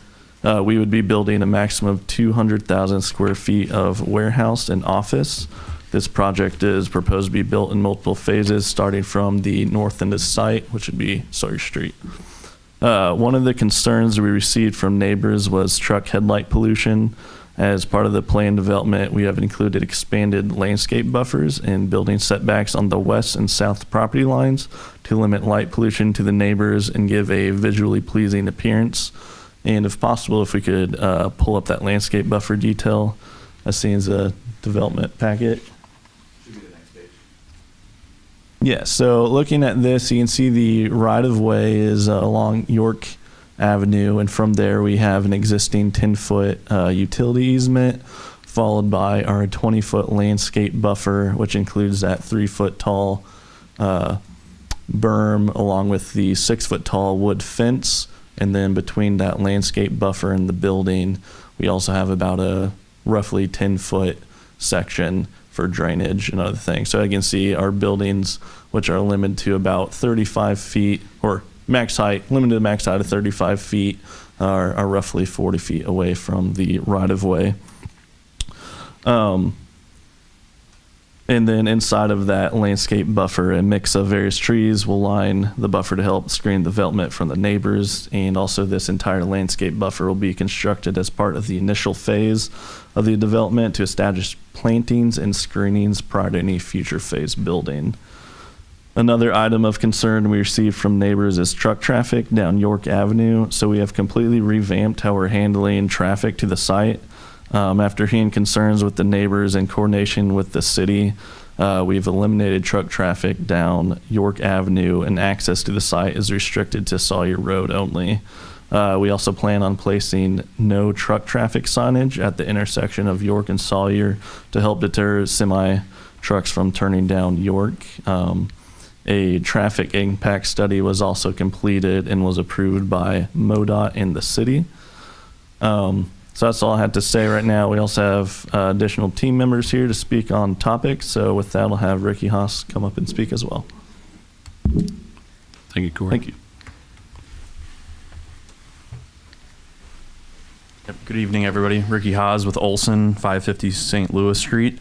we would be building a maximum of 200,000 square feet of warehouse and office. This project is proposed to be built in multiple phases, starting from the north end of the site, which would be Sawyer Street. One of the concerns we received from neighbors was truck headlight pollution. As part of the planned development, we have included expanded landscape buffers and building setbacks on the west and south property lines to limit light pollution to the neighbors and give a visually pleasing appearance. And if possible, if we could pull up that landscape buffer detail as seen as a development packet. Yeah, so looking at this, you can see the right-of-way is along York Avenue, and from there we have an existing 10-foot utility easement, followed by our 20-foot landscape buffer, which includes that 3-foot tall berm, along with the 6-foot tall wood fence And then between that landscape buffer and the building, we also have about a roughly 10-foot section for drainage and other things. So I can see our buildings, which are limited to about 35 feet, or max height, limited to max height of 35 feet, are roughly 40 feet away from the right-of-way. And then inside of that landscape buffer, a mix of various trees will line the buffer to help screen development from the neighbors. And also this entire landscape buffer will be constructed as part of the initial phase of the development to establish plantings and screenings prior to any future phase building. Another item of concern we received from neighbors is truck traffic down York Avenue. So we have completely revamped how we're handling traffic to the site. After hearing concerns with the neighbors in coordination with the city, we've eliminated truck traffic down York Avenue, and access to the site is restricted to Sawyer Road only. We also plan on placing no truck traffic signage at the intersection of York and Sawyer to help deter semi trucks from turning down York. A traffic impact study was also completed and was approved by MoDOT and the city. So that's all I had to say right now. We also have additional team members here to speak on topics. So with that, I'll have Ricky Haas come up and speak as well. Thank you, Corey. Thank you. Yep. Good evening, everybody. Ricky Haas with Olson, 550 St. Louis Street.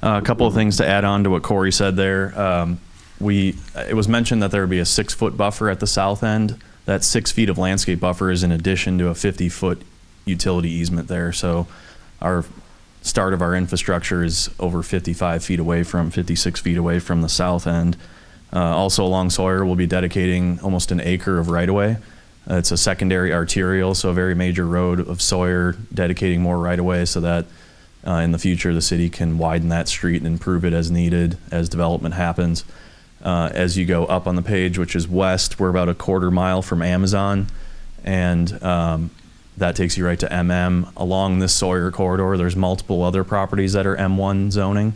A couple of things to add on to what Corey said there. It was mentioned that there would be a 6-foot buffer at the south end. That 6 feet of landscape buffer is in addition to a 50-foot utility easement there. So our start of our infrastructure is over 56 feet away from the south end. Also along Sawyer, we'll be dedicating almost an acre of right-of-way. It's a secondary arterial, so a very major road of Sawyer, dedicating more right-of-way so that in the future the city can widen that street and improve it as needed as development happens. As you go up on the page, which is west, we're about a quarter mile from Amazon, and that takes you right to MM. Along this Sawyer corridor, there's multiple other properties that are M1 zoning.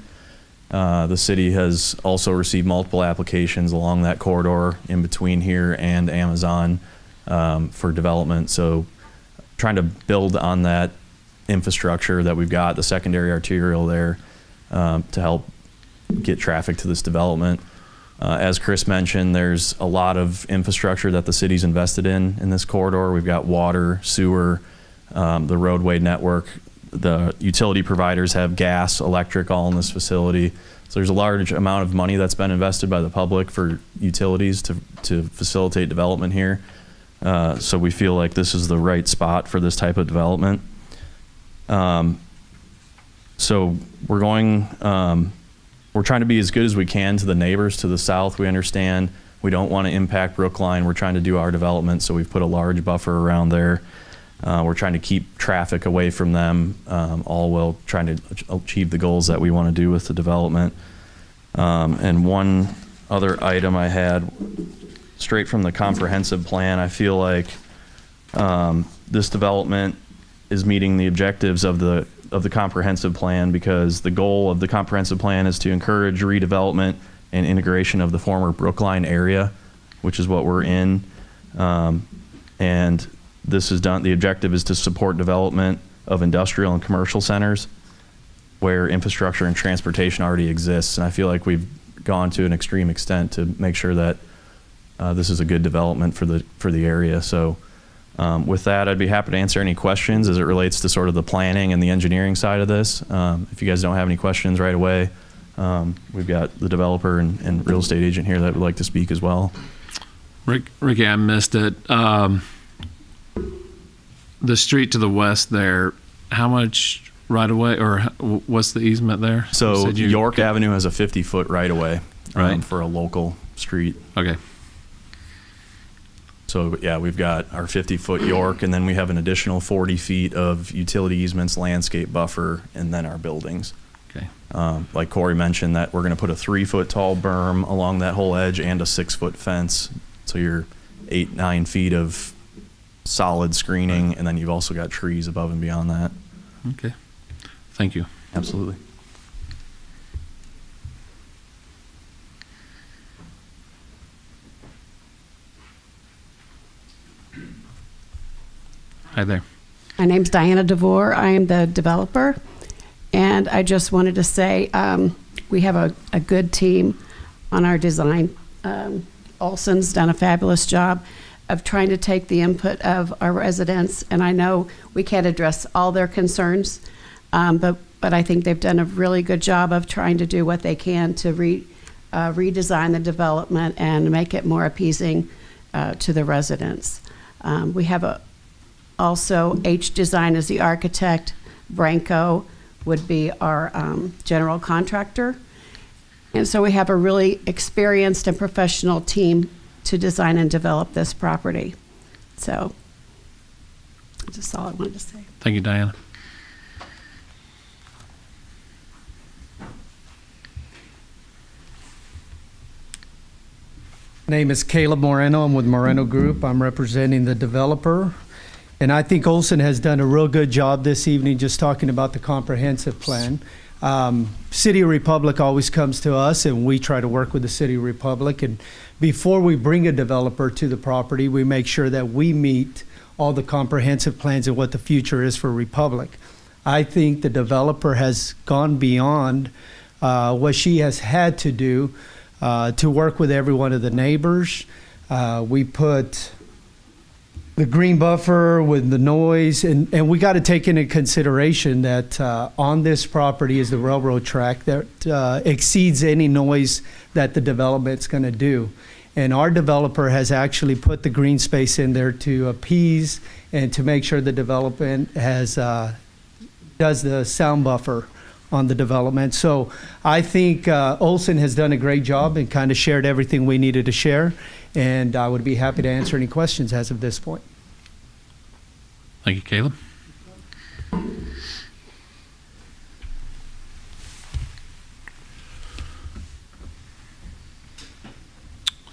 The city has also received multiple applications along that corridor in between here and Amazon for development. So trying to build on that infrastructure that we've got, the secondary arterial there, to help get traffic to this development. As Chris mentioned, there's a lot of infrastructure that the city's invested in this corridor. We've got water, sewer, the roadway network. The utility providers have gas, electric, all in this facility. So there's a large amount of money that's been invested by the public for utilities to facilitate development here. So we feel like this is the right spot for this type of development. So we're going... We're trying to be as good as we can to the neighbors to the south. We understand we don't want to impact Brookline. We're trying to do our development, so we've put a large buffer around there. We're trying to keep traffic away from them, all while trying to achieve the goals that we want to do with the development. And one other item I had, straight from the comprehensive plan, I feel like this development is meeting the objectives of the comprehensive plan, because the goal of the comprehensive plan is to encourage redevelopment and integration of the former Brookline area, which is what we're in. And this is done, the objective is to support development of industrial and commercial centers where infrastructure and transportation already exists. And I feel like we've gone to an extreme extent to make sure that this is a good development for the area. So with that, I'd be happy to answer any questions as it relates to sort of the planning and the engineering side of this. If you guys don't have any questions right away, we've got the developer and real estate agent here that would like to speak as well. Ricky, I missed it. The street to the west there, how much right of way, or what's the easement there? So York Avenue has a 50-foot right of way, right, for a local street. Okay. So yeah, we've got our 50-foot York, and then we have an additional 40 feet of utility easements, landscape buffer, and then our buildings. Okay. Like Corey mentioned, that we're going to put a 3-foot tall berm along that whole edge and a 6-foot fence. So you're 8-9 feet of solid screening, right, and then you've also got trees above and beyond that. Okay. Thank you. Absolutely. Hi there. My name's Diana DeVore. I am the developer. And I just wanted to say we have a good team on our design. Olson's done a fabulous job of trying to take the input of our residents. And I know we can't address all their concerns, but I think they've done a really good job of trying to do what they can to redesign the development and make it more appeasing to the residents. We have also H Design as the architect. Branco would be our general contractor. And so we have a really experienced and professional team to design and develop this property. So that's all I wanted to say. Thank you, Diana. Name is Caleb Moreno. I'm with Moreno Group. I'm representing the developer. And I think Olson has done a real good job this evening just talking about the comprehensive plan. City of Republic always comes to us, and we try to work with the City of Republic. And before we bring a developer to the property, we make sure that we meet all the comprehensive plans and what the future is for Republic. I think the developer has gone beyond what she has had to do to work with every one of the neighbors. We put the green buffer with the noise, and we got to take into consideration that on this property is the railroad track that exceeds any noise that the development's going to do. And our developer has actually put the green space in there to appease and to make sure the development has does the sound buffer on the development. So I think Olson has done a great job and kind of shared everything we needed to share. And I would be happy to answer any questions as of this point. Thank you, Caleb.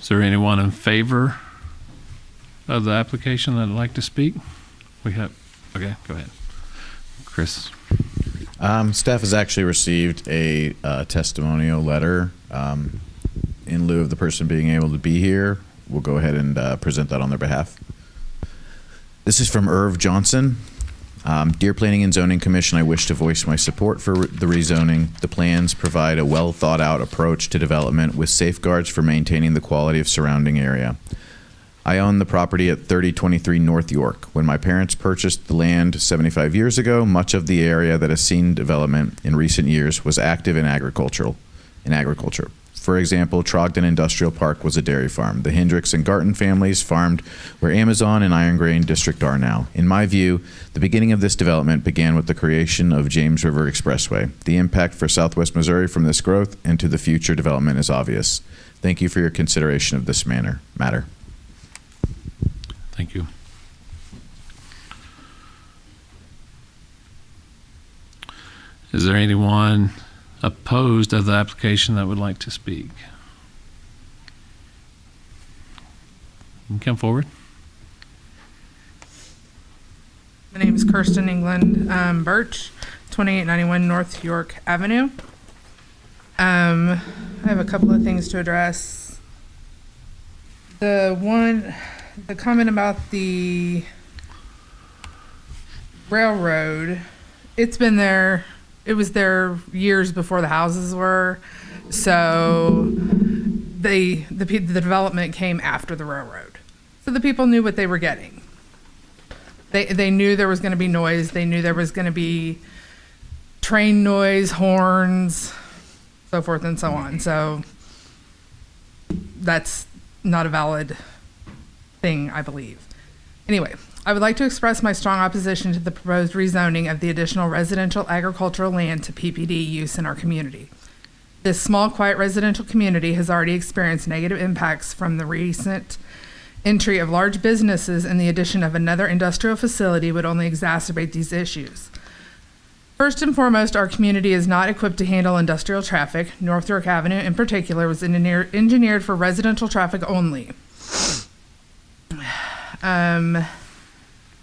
Is there anyone in favor of the application that'd like to speak? We have, okay, go ahead. Chris. Staff has actually received a testimonial letter in lieu of the person being able to be here. We'll go ahead and present that on their behalf. This is from Irv Johnson. Dear Planning and Zoning Commission, I wish to voice my support for the rezoning. The plans provide a well thought out approach to development with safeguards for maintaining the quality of surrounding area. I own the property at 3023 North York. When my parents purchased the land 75 years ago, much of the area that has seen development in recent years was active in agriculture. For example, Trogdon Industrial Park was a dairy farm. The Hendricks and Garten families farmed where Amazon and Iron Grain District are now. In my view, the beginning of this development began with the creation of James River Expressway. The impact for Southwest Missouri from this growth and to the future development is obvious. Thank you for your consideration of this matter. Thank you. Is there anyone opposed to the application that would like to speak? You can come forward. My name is Kirsten England Birch, 2891 North York Avenue. I have a couple of things to address. The comment about the railroad, it's been there. It was there years before the houses were, so the development came after the railroad. So the people knew what they were getting. They knew there was going to be noise. They knew there was going to be train noise, horns, so forth and so on. So that's not a valid thing, I believe. Anyway, I would like to express my strong opposition to the proposed rezoning of the additional residential agricultural land to PPD use in our community. This small, quiet residential community has already experienced negative impacts from the recent entry of large businesses, and the addition of another industrial facility would only exacerbate these issues. First and foremost, our community is not equipped to handle industrial traffic. North York Avenue in particular was engineered for residential traffic only.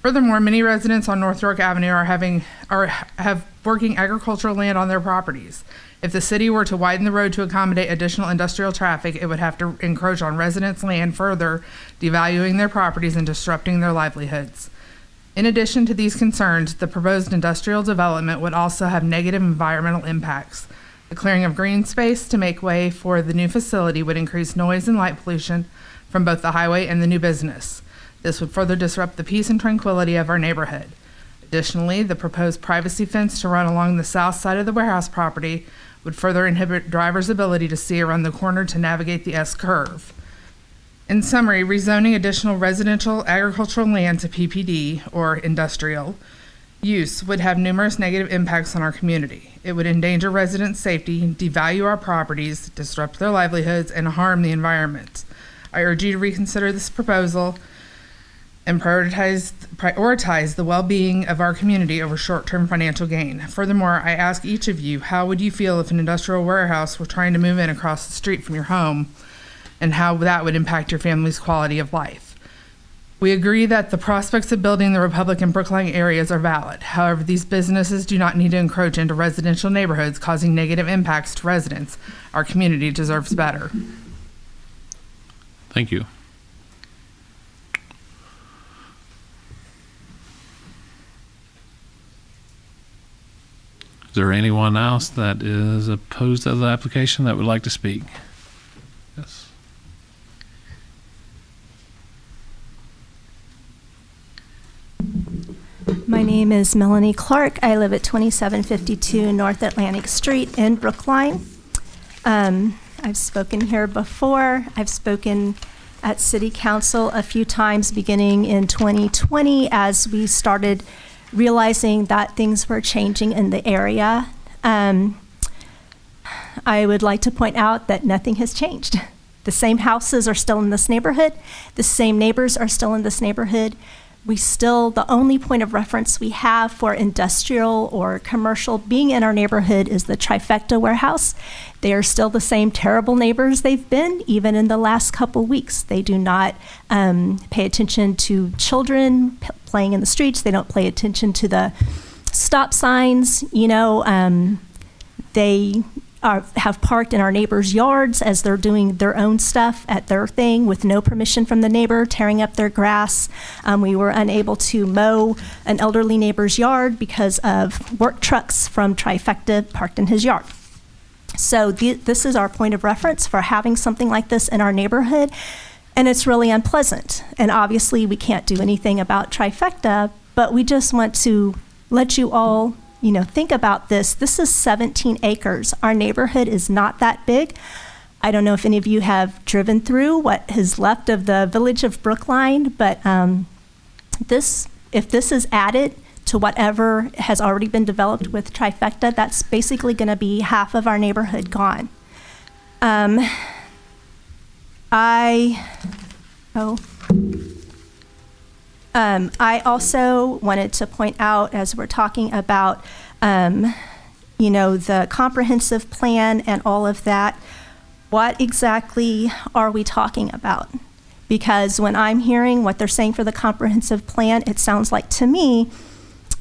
Furthermore, many residents on North York Avenue have working agricultural land on their properties. If the city were to widen the road to accommodate additional industrial traffic, it would have to encroach on residents' land further, devaluing their properties and disrupting their livelihoods. In addition to these concerns, the proposed industrial development would also have negative environmental impacts. The clearing of green space to make way for the new facility would increase noise and light pollution from both the highway and the new business. This would further disrupt the peace and tranquility of our neighborhood. Additionally, the proposed privacy fence to run along the south side of the warehouse property would further inhibit drivers' ability to see around the corner to navigate the S-curve. In summary, rezoning additional residential agricultural land to PPD, or industrial, use would have numerous negative impacts on our community. It would endanger residents' safety, devalue our properties, disrupt their livelihoods, and harm the environment. I urge you to reconsider this proposal and prioritize the well-being of our community over short-term financial gain. Furthermore, I ask each of you, how would you feel if an industrial warehouse were trying to move in across the street from your home, and how that would impact your family's quality of life? We agree that the prospects of building the Republic and Brookline areas are valid. However, these businesses do not need to encroach into residential neighborhoods, causing negative impacts to residents. Our community deserves better. Thank you. Is there anyone else that is opposed to the application that would like to speak? Yes. My name is Melanie Clark. I live at 2752 North Atlantic Street in Brookline. I've spoken here before. I've spoken at City Council a few times beginning in 2020 as we started realizing that things were changing in the area. I would like to point out that nothing has changed. The same houses are still in this neighborhood. The same neighbors are still in this neighborhood. The only point of reference we have for industrial or commercial being in our neighborhood is the Trifecta warehouse. They are still the same terrible neighbors they've been, even in the last couple weeks. They do not pay attention to children playing in the streets. They don't pay attention to the stop signs. They have parked in our neighbors' yards as they're doing their own stuff at their thing with no permission from the neighbor, tearing up their grass. We were unable to mow an elderly neighbor's yard because of work trucks from Trifecta parked in his yard. So this is our point of reference for having something like this in our neighborhood, and it's really unpleasant. And obviously we can't do anything about Trifecta, but we just want to let you all think about this. This is 17 acres. Our neighborhood is not that big. I don't know if any of you have driven through what is left of the village of Brookline, but if this is added to whatever has already been developed with Trifecta, that's basically going to be half of our neighborhood gone. I also wanted to point out, as we're talking about, the comprehensive plan and all of that, what exactly are we talking about? Because when I'm hearing what they're saying for the comprehensive plan, it sounds like to me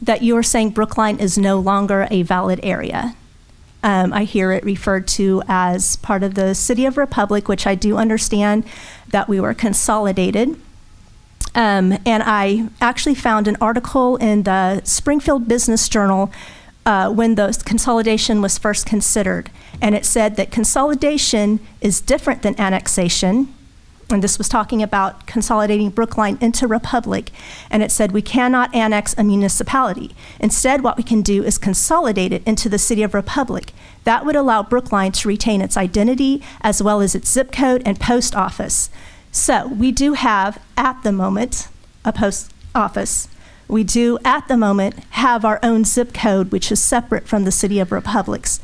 that you are saying Brookline is no longer a valid area. I hear it referred to as part of the City of Republic, which I do understand that we were consolidated. And I actually found an article in the Springfield Business Journal when the consolidation was first considered. And it said that consolidation is different than annexation. And this was talking about consolidating Brookline into Republic. And it said we cannot annex a municipality. Instead, what we can do is consolidate it into the City of Republic. That would allow Brookline to retain its identity as well as its zip code and post office. So we do have, at the moment, a post office. We do, at the moment, have our own zip code, which is separate from the City of Republic's.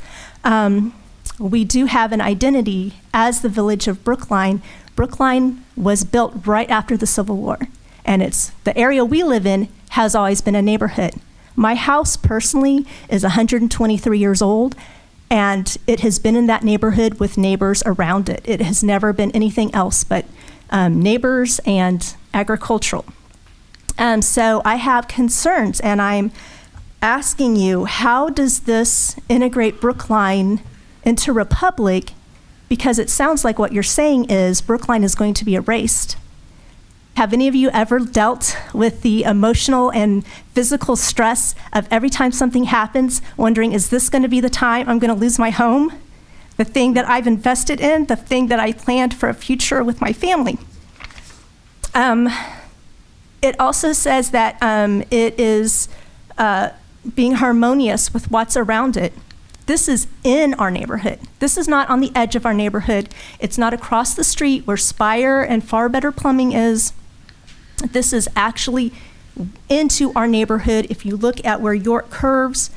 We do have an identity as the village of Brookline. Brookline was built right after the Civil War, and the area we live in has always been a neighborhood. My house, personally, is 123 years old, and it has been in that neighborhood with neighbors around it. It has never been anything else but neighbors and agricultural. So I have concerns, and I'm asking you, how does this integrate Brookline into Republic? Because it sounds like what you're saying is Brookline is going to be erased. Have any of you ever dealt with the emotional and physical stress of every time something happens, wondering, is this going to be the time I'm going to lose my home? The thing that I've invested in, the thing that I planned for a future with my family. It also says that it is being harmonious with what's around it. This is in our neighborhood. This is not on the edge of our neighborhood. It's not across the street where Spire and Far Better Plumbing is. This is actually into our neighborhood. If you look at where York curves,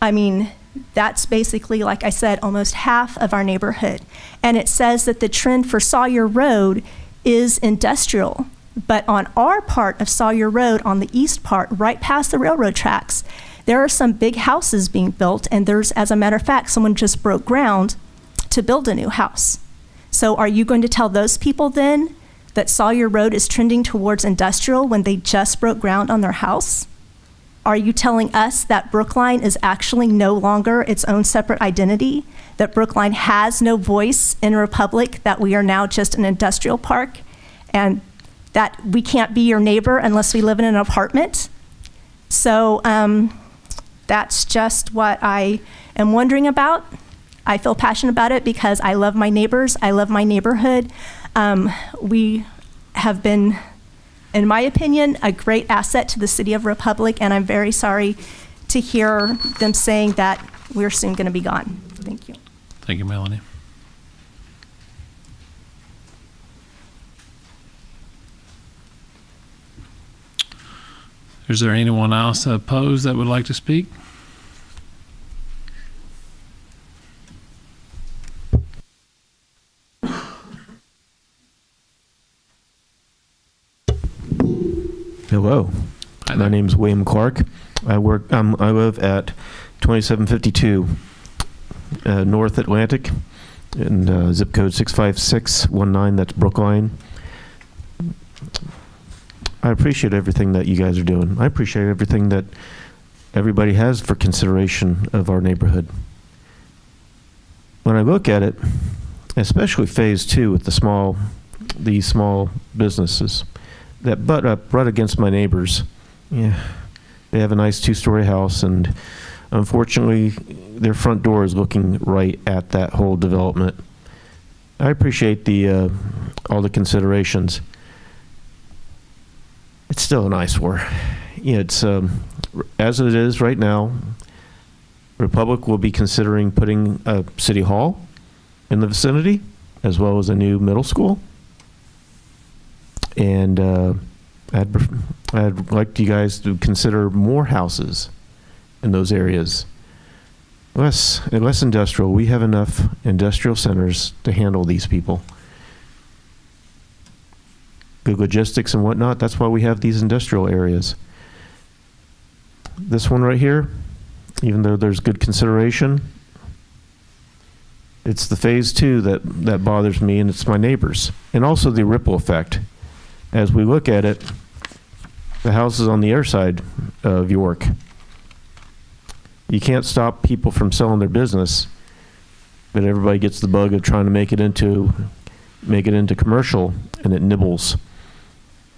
I mean, that's basically, like I said, almost half of our neighborhood. And it says that the trend for Sawyer Road is industrial. But on our part of Sawyer Road, on the east part, right past the railroad tracks, there are some big houses being built, and there's, as a matter of fact, someone just broke ground to build a new house. So are you going to tell those people then that Sawyer Road is trending towards industrial when they just broke ground on their house? Are you telling us that Brookline is actually no longer its own separate identity, that Brookline has no voice in Republic, that we are now just an industrial park, and that we can't be your neighbor unless we live in an apartment? So that's just what I am wondering about. I feel passionate about it because I love my neighbors, I love my neighborhood. We have been, in my opinion, a great asset to the city of Republic, and I'm very sorry to hear them saying that we're soon going to be gone. Thank you. Thank you, Melanie. Is there anyone else opposed that would like to speak? Hello, Hi my there. name's William Clark. I live at 2752 North Atlantic, and zip code 65619. That's Brookline. I appreciate everything that you guys are doing. I appreciate everything that everybody has for consideration of our neighborhood. When I look at it, especially phase 2 with these small businesses that butt up right against my neighbors. Yeah, they have a nice 2-story house, and unfortunately, their front door is looking right at that whole development. I appreciate all the considerations. It's still an eyesore. Yeah, it's as it is right now. Republic will be considering putting a city hall in the vicinity, as well as a new middle school. And I'd like you guys to consider more houses in those areas. Less industrial. We have enough industrial centers to handle these people. Good logistics and whatnot. That's why we have these industrial areas. This one right here, even though there's good consideration, it's the phase 2 that bothers me, and it's my neighbors. And also the ripple effect. As we look at it, the houses on the other side of York, you can't stop people from selling their business, but everybody gets the bug of trying to make it into commercial, and it nibbles.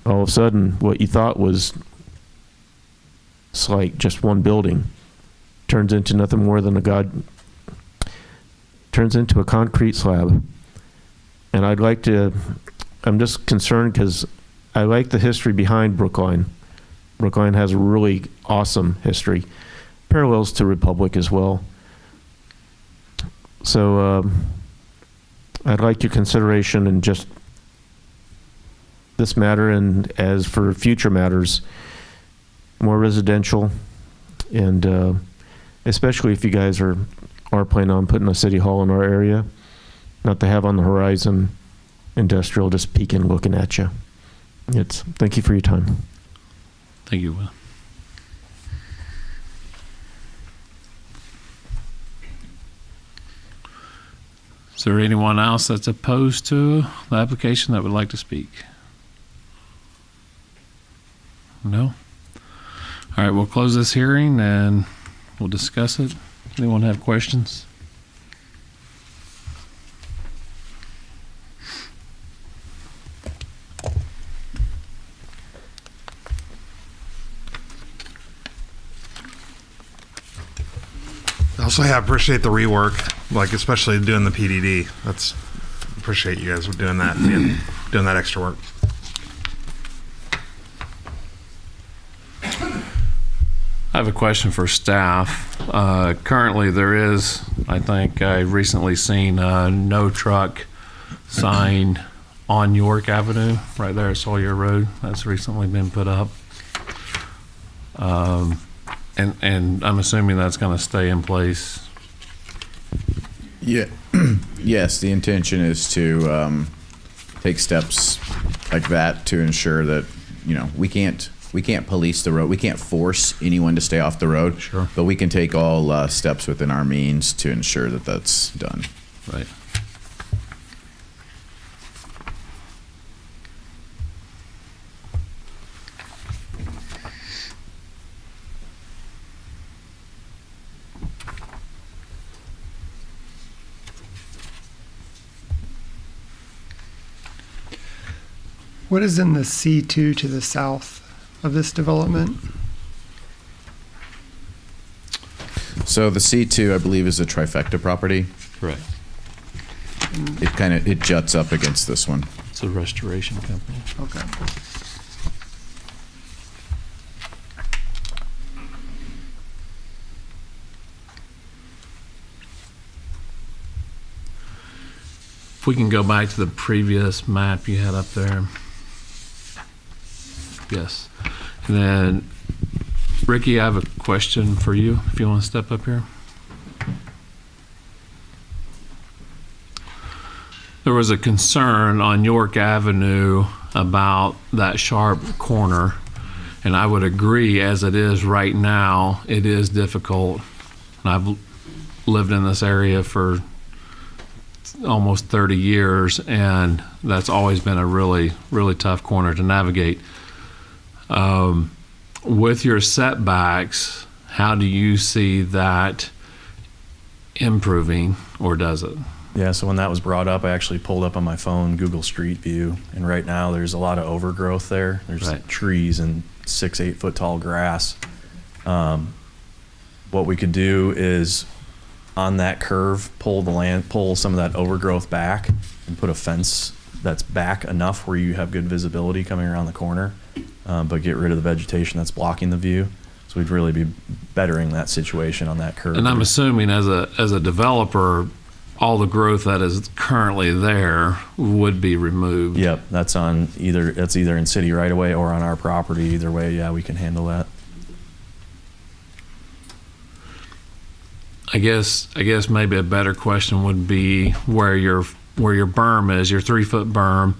All of a sudden, what you thought was like just one building turns into nothing more than turns into a concrete slab. And I'm just concerned because I like the history behind Brookline. Brookline has a really awesome history, parallels to Republic as well. So I'd like your consideration in just this matter, and as for future matters, more residential, and especially if you guys are planning on putting a city hall in our area, not to have on the horizon industrial just peeking, looking at you. Thank you for your time. Thank you, Will. Is there anyone else that's opposed to the application that would like to speak? No? All right, we'll close this hearing and we'll discuss it. Anyone have questions? Also, yeah, I appreciate the rework, like especially doing the PDD. Appreciate you guys doing that, and doing that extra work. I have a question for staff. Currently, there is, I think I recently seen a no truck sign on York Avenue, right there at Sawyer Road. That's recently been put up. And I'm assuming that's going to stay in place. Yeah. Yes, the intention is to take steps like that to ensure that, we can't police the road. We can't force anyone to stay off the road. Sure. But we can take all steps within our means to ensure that that's done. Right. What is in the C2 to the south of this development? So the C2, I believe, is a trifecta property. Right. It juts up against this one. It's a restoration company. Okay. If we can go back to the previous map you had up there. Yes. And then, Ricky, I have a question for you, if you want to step up here. There was a concern on York Avenue about that sharp corner, and I would agree, as it is right now, it is difficult. And I've lived in this area for almost 30 years, and that's always been a really, really tough corner to navigate. With your setbacks, how do you see that improving, or does it? Yeah, so when that was brought up, I actually pulled up on my phone Google Street View, and right now there's a lot of overgrowth there. There's trees and 6-8 foot tall grass. What we could do is on that curve, pull some of that overgrowth back and put a fence that's back enough where you have good visibility coming around the corner, but get rid of the vegetation that's blocking the view. So we'd really be bettering that situation on that curve. And I'm assuming as a developer, all the growth that is currently there would be removed. Yep, that's either in city right away or on our property. Either way, yeah, we can handle that. I guess maybe a better question would be where your berm is, your 3-foot berm,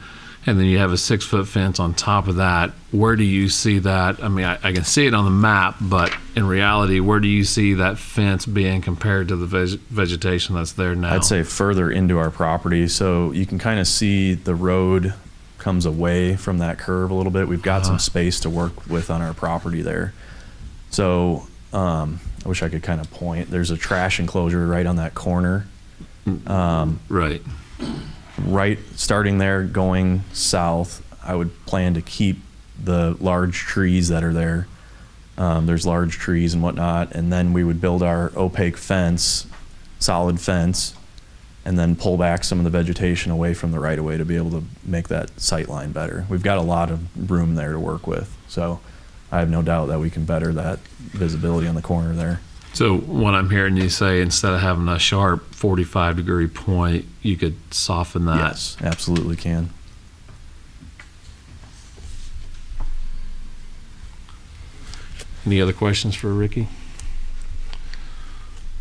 and then you have a 6-foot fence on top of that. Where do you see that? I mean, I can see it on the map, but in reality, where do you see that fence being compared to the vegetation that's there now? I'd say further into our property, so you can kind of see the road comes away from that curve a little bit. We've got some space to work with on our property there. So I wish I could kind of point. There's a trash enclosure right on that corner. Right. Right, starting there, going south, I would plan to keep the large trees that are there. There's large trees and whatnot, and then we would build our opaque fence, solid fence, and then pull back some of the vegetation away from the right of way to be able to make that sight line better. We've got a lot of room there to work with, so I have no doubt that we can better that visibility on the corner there. So what I'm hearing you say, instead of having a sharp 45-degree point, you could soften that. Yes, absolutely can. Any other questions for Ricky?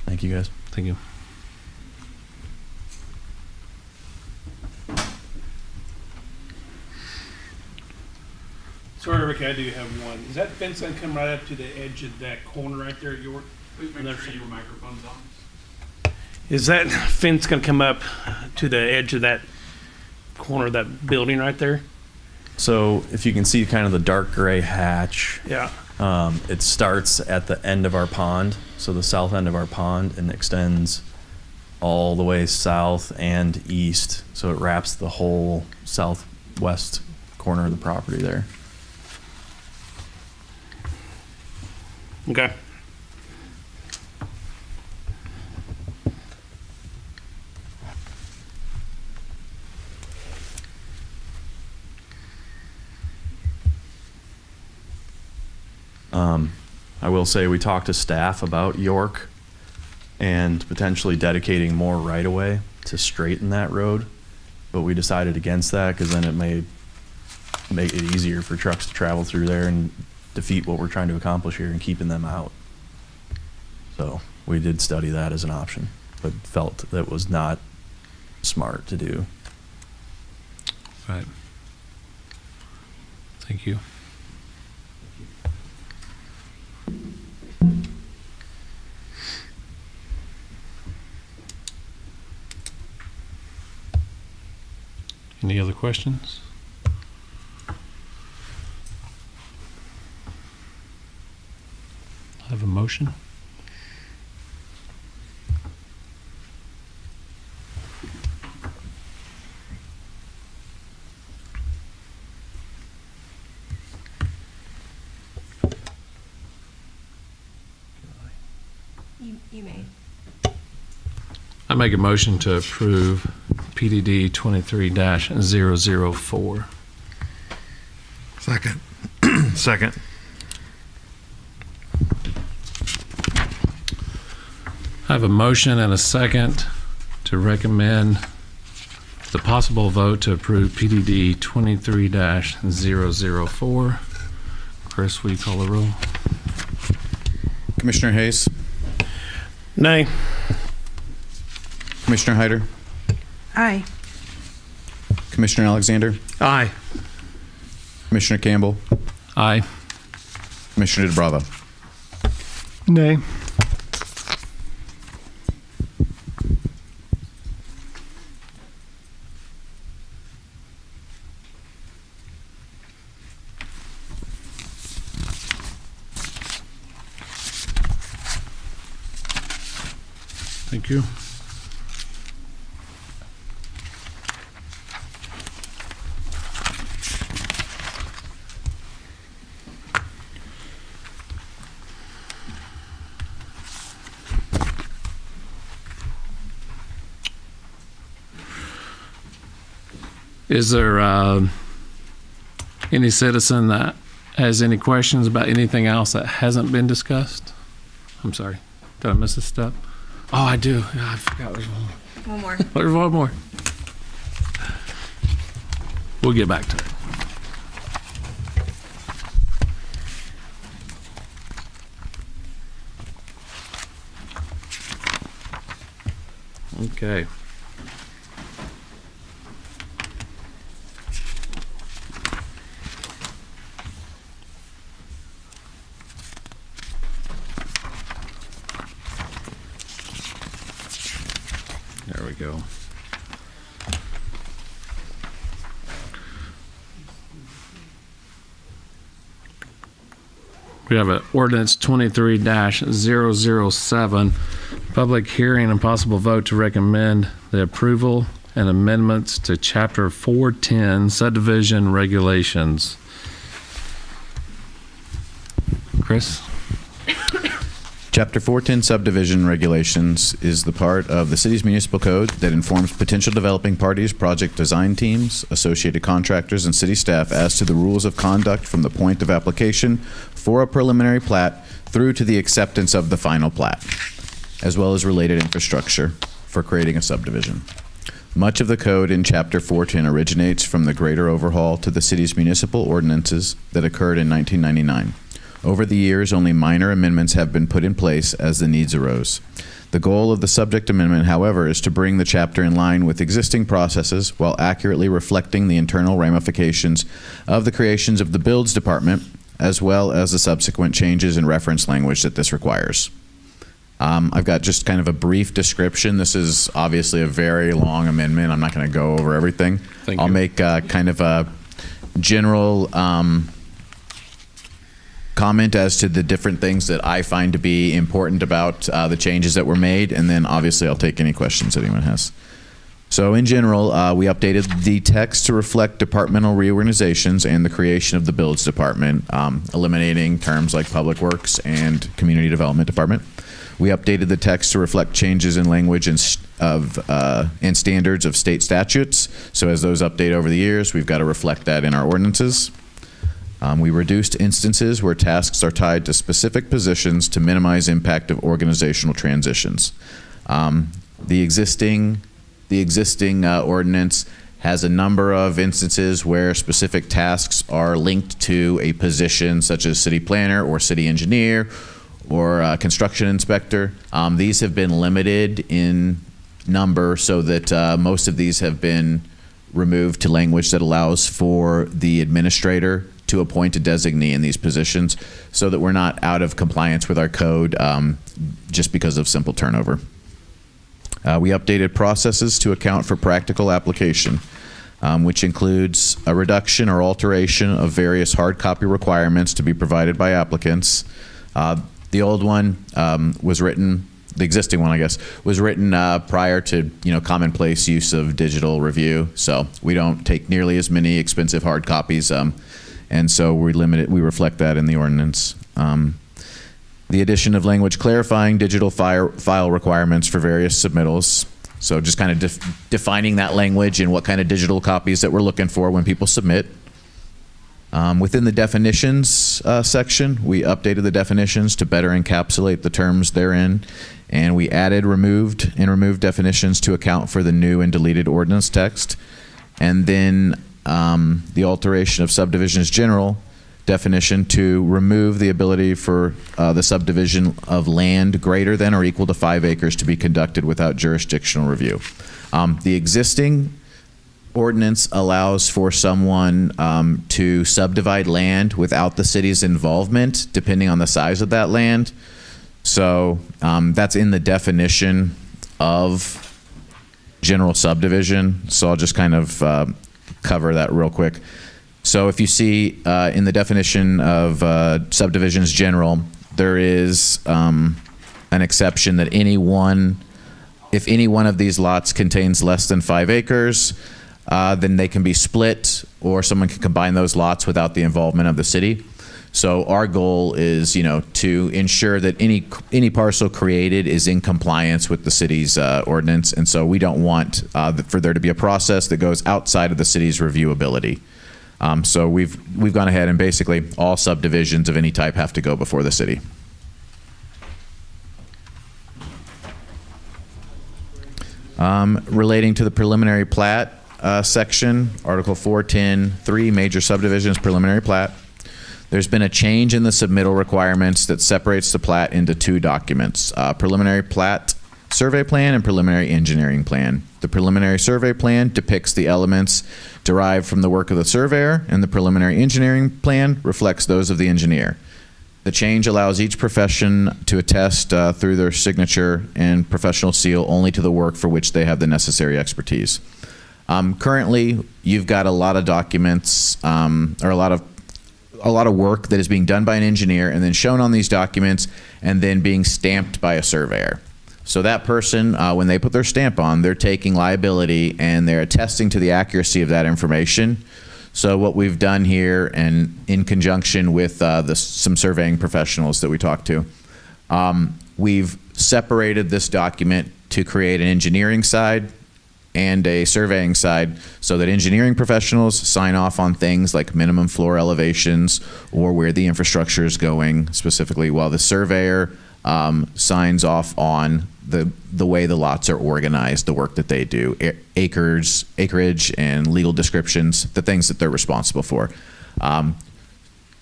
Thank you, guys. Thank you. Sorry, Ricky, I do have one. Is that fence gonna come right up to the edge of that corner right there at York? Please make sure your microphone's on. Is that fence gonna come up to the edge of that corner of that building right there? So if you can see kind of the dark gray hatch, Yeah. it starts at the end of our pond, so the south end of our pond, and extends all the way south and east. So it wraps the whole southwest corner of the property there. Okay. I will say we talked to staff about York and potentially dedicating more right-of-way to straighten that road, but we decided against that because then it may make it easier for trucks to travel through there and defeat what we're trying to accomplish here and keeping them out. So we did study that as an option, but felt that was not smart to do. Right. Thank you. Any other questions? I have a motion. You may. I make a motion to approve PDD 23-004. Second. Second. I have a motion and a second to recommend the possible vote to approve PDD 23-004. Chris, will you call the roll? Commissioner Hayes, Nay. Commissioner Hyder, Aye. Commissioner Alexander, Aye. Commissioner Campbell, Aye. Commissioner DeBravo. Nay. Thank you. Is there any citizen that has any questions about anything else that hasn't been discussed? I'm sorry. Did I miss a step? Oh, I do. I forgot there's one more. One more. There's one more. We'll get back to it. Okay. There we go. We have an ordinance 23-007, public hearing and possible vote to recommend the approval and amendments to Chapter 410 subdivision regulations. Chris? Chapter 410 subdivision regulations is the part of the city's municipal code that informs potential developing parties, project design teams, associated contractors, and city staff as to the rules of conduct from the point of application for a preliminary plat through to the acceptance of the final plat, as well as related infrastructure for creating a subdivision. Much of the code in Chapter 410 originates from the greater overhaul to the city's municipal ordinances that occurred in 1999. Over the years, only minor amendments have been put in place as the needs arose. The goal of the subject amendment, however, is to bring the chapter in line with existing processes while accurately reflecting the internal ramifications of the creations of the Builds Department, as well as the subsequent changes in reference language that this requires. I've got just kind of a brief description. This is obviously a very long amendment. I'm not going to go over everything. I'll make kind of a general comment as to the different things that I find to be important about the changes that were made, and then obviously I'll take any questions that anyone has. So in general, we updated the text to reflect departmental reorganizations and the creation of the Builds Department, eliminating terms like Public Works and Community Development Department. We updated the text to reflect changes in language and standards of state statutes. So as those update over the years, we've got to reflect that in our ordinances. We reduced instances where tasks are tied to specific positions to minimize impact of organizational transitions. The existing ordinance has a number of instances where specific tasks are linked to a position such as city planner or city engineer or construction inspector. These have been limited in number so that most of these have been removed to language that allows for the administrator to appoint a designee in these positions so that we're not out of compliance with our code just because of simple turnover. We updated processes to account for practical application, which includes a reduction or alteration of various hard copy requirements to be provided by applicants. The old one was written, the existing one, I guess, was written prior to commonplace use of digital review. So we don't take nearly as many expensive hard copies, and so we reflect that in the ordinance. The addition of language clarifying digital file requirements for various submittals. So just kind of defining that language and what kind of digital copies that we're looking for when people submit. Within the definitions section, we updated the definitions to better encapsulate the terms therein, and we added removed definitions to account for the new and deleted ordinance text. And then the alteration of subdivisions general definition to remove the ability for the subdivision of land greater than or equal to 5 acres to be conducted without jurisdictional review. The existing ordinance allows for someone to subdivide land without the city's involvement, depending on the size of that land. So that's in the definition of general subdivision. So I'll just kind of cover that real quick. So if you see in the definition of subdivisions general, there is an exception that if any one of these lots contains less than 5 acres, then they can be split or someone can combine those lots without the involvement of the city. So our goal is, to ensure that any parcel created is in compliance with the city's ordinance. And so we don't want for there to be a process that goes outside of the city's reviewability. So we've gone ahead and basically all subdivisions of any type have to go before the city. Relating to the preliminary plat section, Article 410.3, major subdivisions preliminary plat. There's been a change in the submittal requirements that separates the plat into 2 documents, preliminary plat survey plan and preliminary engineering plan. The preliminary survey plan depicts the elements derived from the work of the surveyor, and the preliminary engineering plan reflects those of the engineer. The change allows each profession to attest through their signature and professional seal only to the work for which they have the necessary expertise. Currently, you've got a lot of documents or a lot of work that is being done by an engineer and then shown on these documents and then being stamped by a surveyor. So that person, when they put their stamp on, they're taking liability and they're attesting to the accuracy of that information. So what we've done here, and in conjunction with some surveying professionals that we talked to, we've separated this document to create an engineering side and a surveying side so that engineering professionals sign off on things like minimum floor elevations or where the infrastructure is going specifically, while the surveyor signs off on the way the lots are organized, the work that they do, acreage and legal descriptions, the things that they're responsible for.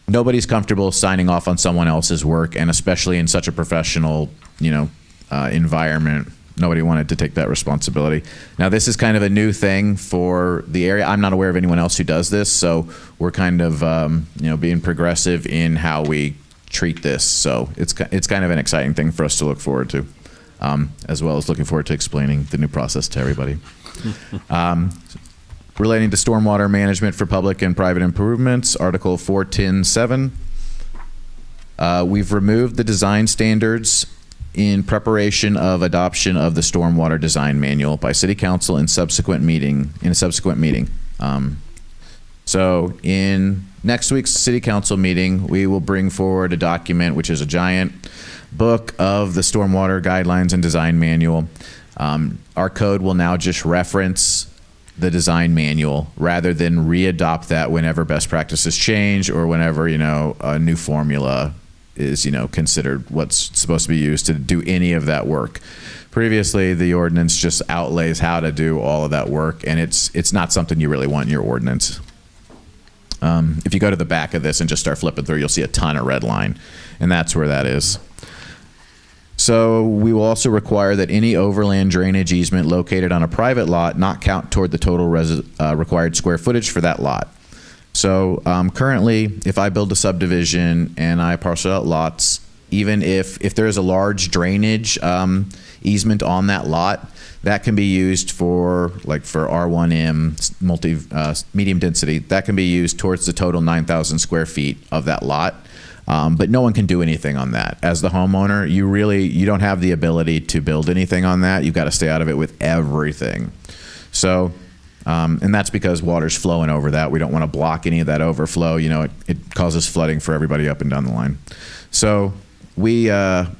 Nobody's comfortable signing off on someone else's work, and especially in such a professional, environment, nobody wanted to take that responsibility. Now, this is kind of a new thing for the area. I'm not aware of anyone else who does this, so we're kind of, being progressive in how we treat this. So it's kind of an exciting thing for us to look forward to, as well as looking forward to explaining the new process to everybody. Relating to stormwater management for public and private improvements, Article 410.7. We've removed the design standards in preparation of adoption of the stormwater design manual by City Council in a subsequent meeting. So in next week's City Council meeting, we will bring forward a document, which is a giant book of the stormwater guidelines and design manual. Our code will now just reference the design manual rather than readopt that whenever best practices change or whenever, a new formula is, considered what's supposed to be used to do any of that work. Previously, the ordinance just outlays how to do all of that work, and it's not something you really want in your ordinance. If you go to the back of this and just start flipping through, you'll see a ton of red line, and that's where that is. So we will also require that any overland drainage easement located on a private lot not count toward the total required square footage for that lot. So currently, if I build a subdivision and I parcel out lots, even if there is a large drainage easement on that lot, that can be used for R1M medium density. That can be used towards the total 9,000 square feet of that lot. But no one can do anything on that. As the homeowner, you don't have the ability to build anything on that. You've got to stay out of it with everything. So, and that's because water's flowing over that. We don't want to block any of that overflow. It causes flooding for everybody up and down the line. So we have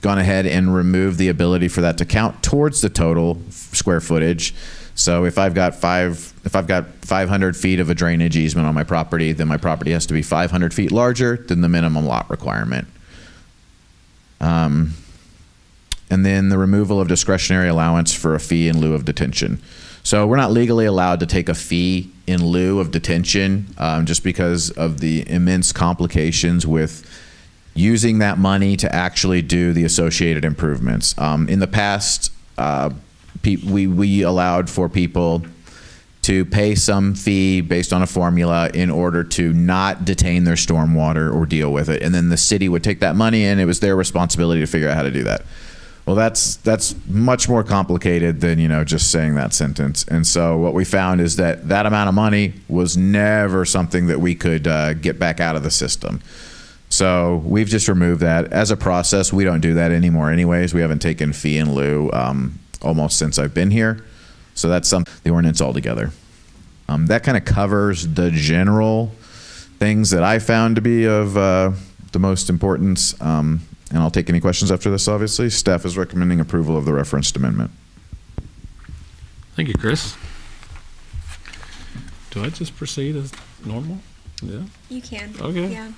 gone ahead and removed the ability for that to count towards the total square footage. So if I've got 500 feet of a drainage easement on my property, then my property has to be 500 feet larger than the minimum lot requirement. And then the removal of discretionary allowance for a fee in lieu of detention. So we're not legally allowed to take a fee in lieu of detention just because of the immense complications with using that money to actually do the associated improvements. In the past, we allowed for people to pay some fee based on a formula in order to not detain their stormwater or deal with it. And then the city would take that money and it was their responsibility to figure out how to do that. Well, that's much more complicated than, just saying that sentence. And so what we found is that amount of money was never something that we could get back out of the system. So we've just removed that. As a process, we don't do that anymore anyways. We haven't taken fee in lieu almost since I've been here. So that's the ordinance altogether. That kind of covers the general things that I found to be of the most importance. And I'll take any questions after this, obviously. Staff is recommending approval of the referenced amendment. Thank you, Chris. Do I just proceed as normal? Yeah. You can. Okay. Yeah.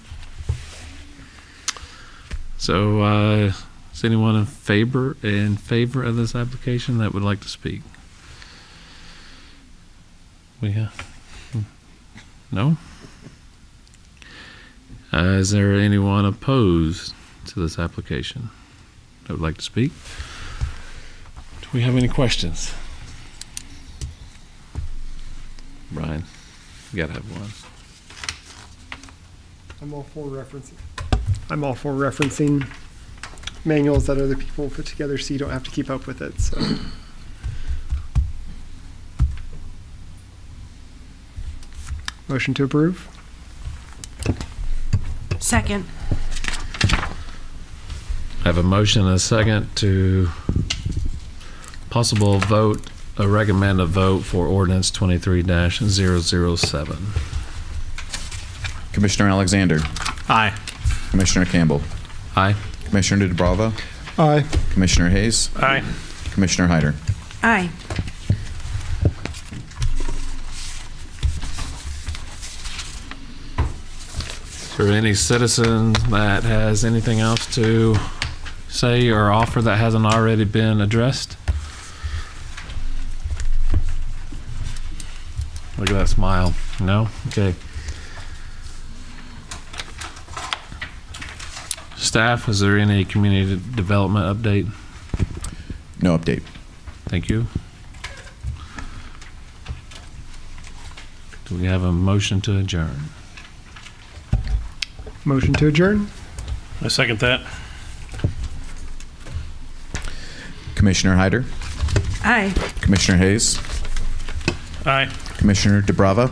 So, is anyone in favor of this application that would like to speak? No? Is there anyone opposed to this application that would like to speak? Do we have any questions? Brian, you gotta have one. I'm all for referencing manuals that other people put together so you don't have to keep up with it. So. Motion to approve. Second. I have a motion and a second to possible vote, recommend a vote for ordinance 23-007. Commissioner Alexander. Aye. Commissioner Campbell. Aye. Commissioner DeBravo. Aye. Commissioner Hayes. Aye. Commissioner Hyder. Aye. Is there any citizen that has anything else to say or offer that hasn't already been addressed? Look at that smile. No? Okay. Staff, is there any community development update? No update. Thank you. Do we have a motion to adjourn? Motion to adjourn. I second that. Commissioner Hyder. Aye. Commissioner Hayes. Aye. Commissioner DeBravo.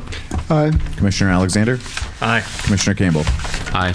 Aye. Commissioner Alexander. Aye. Commissioner Campbell. Aye.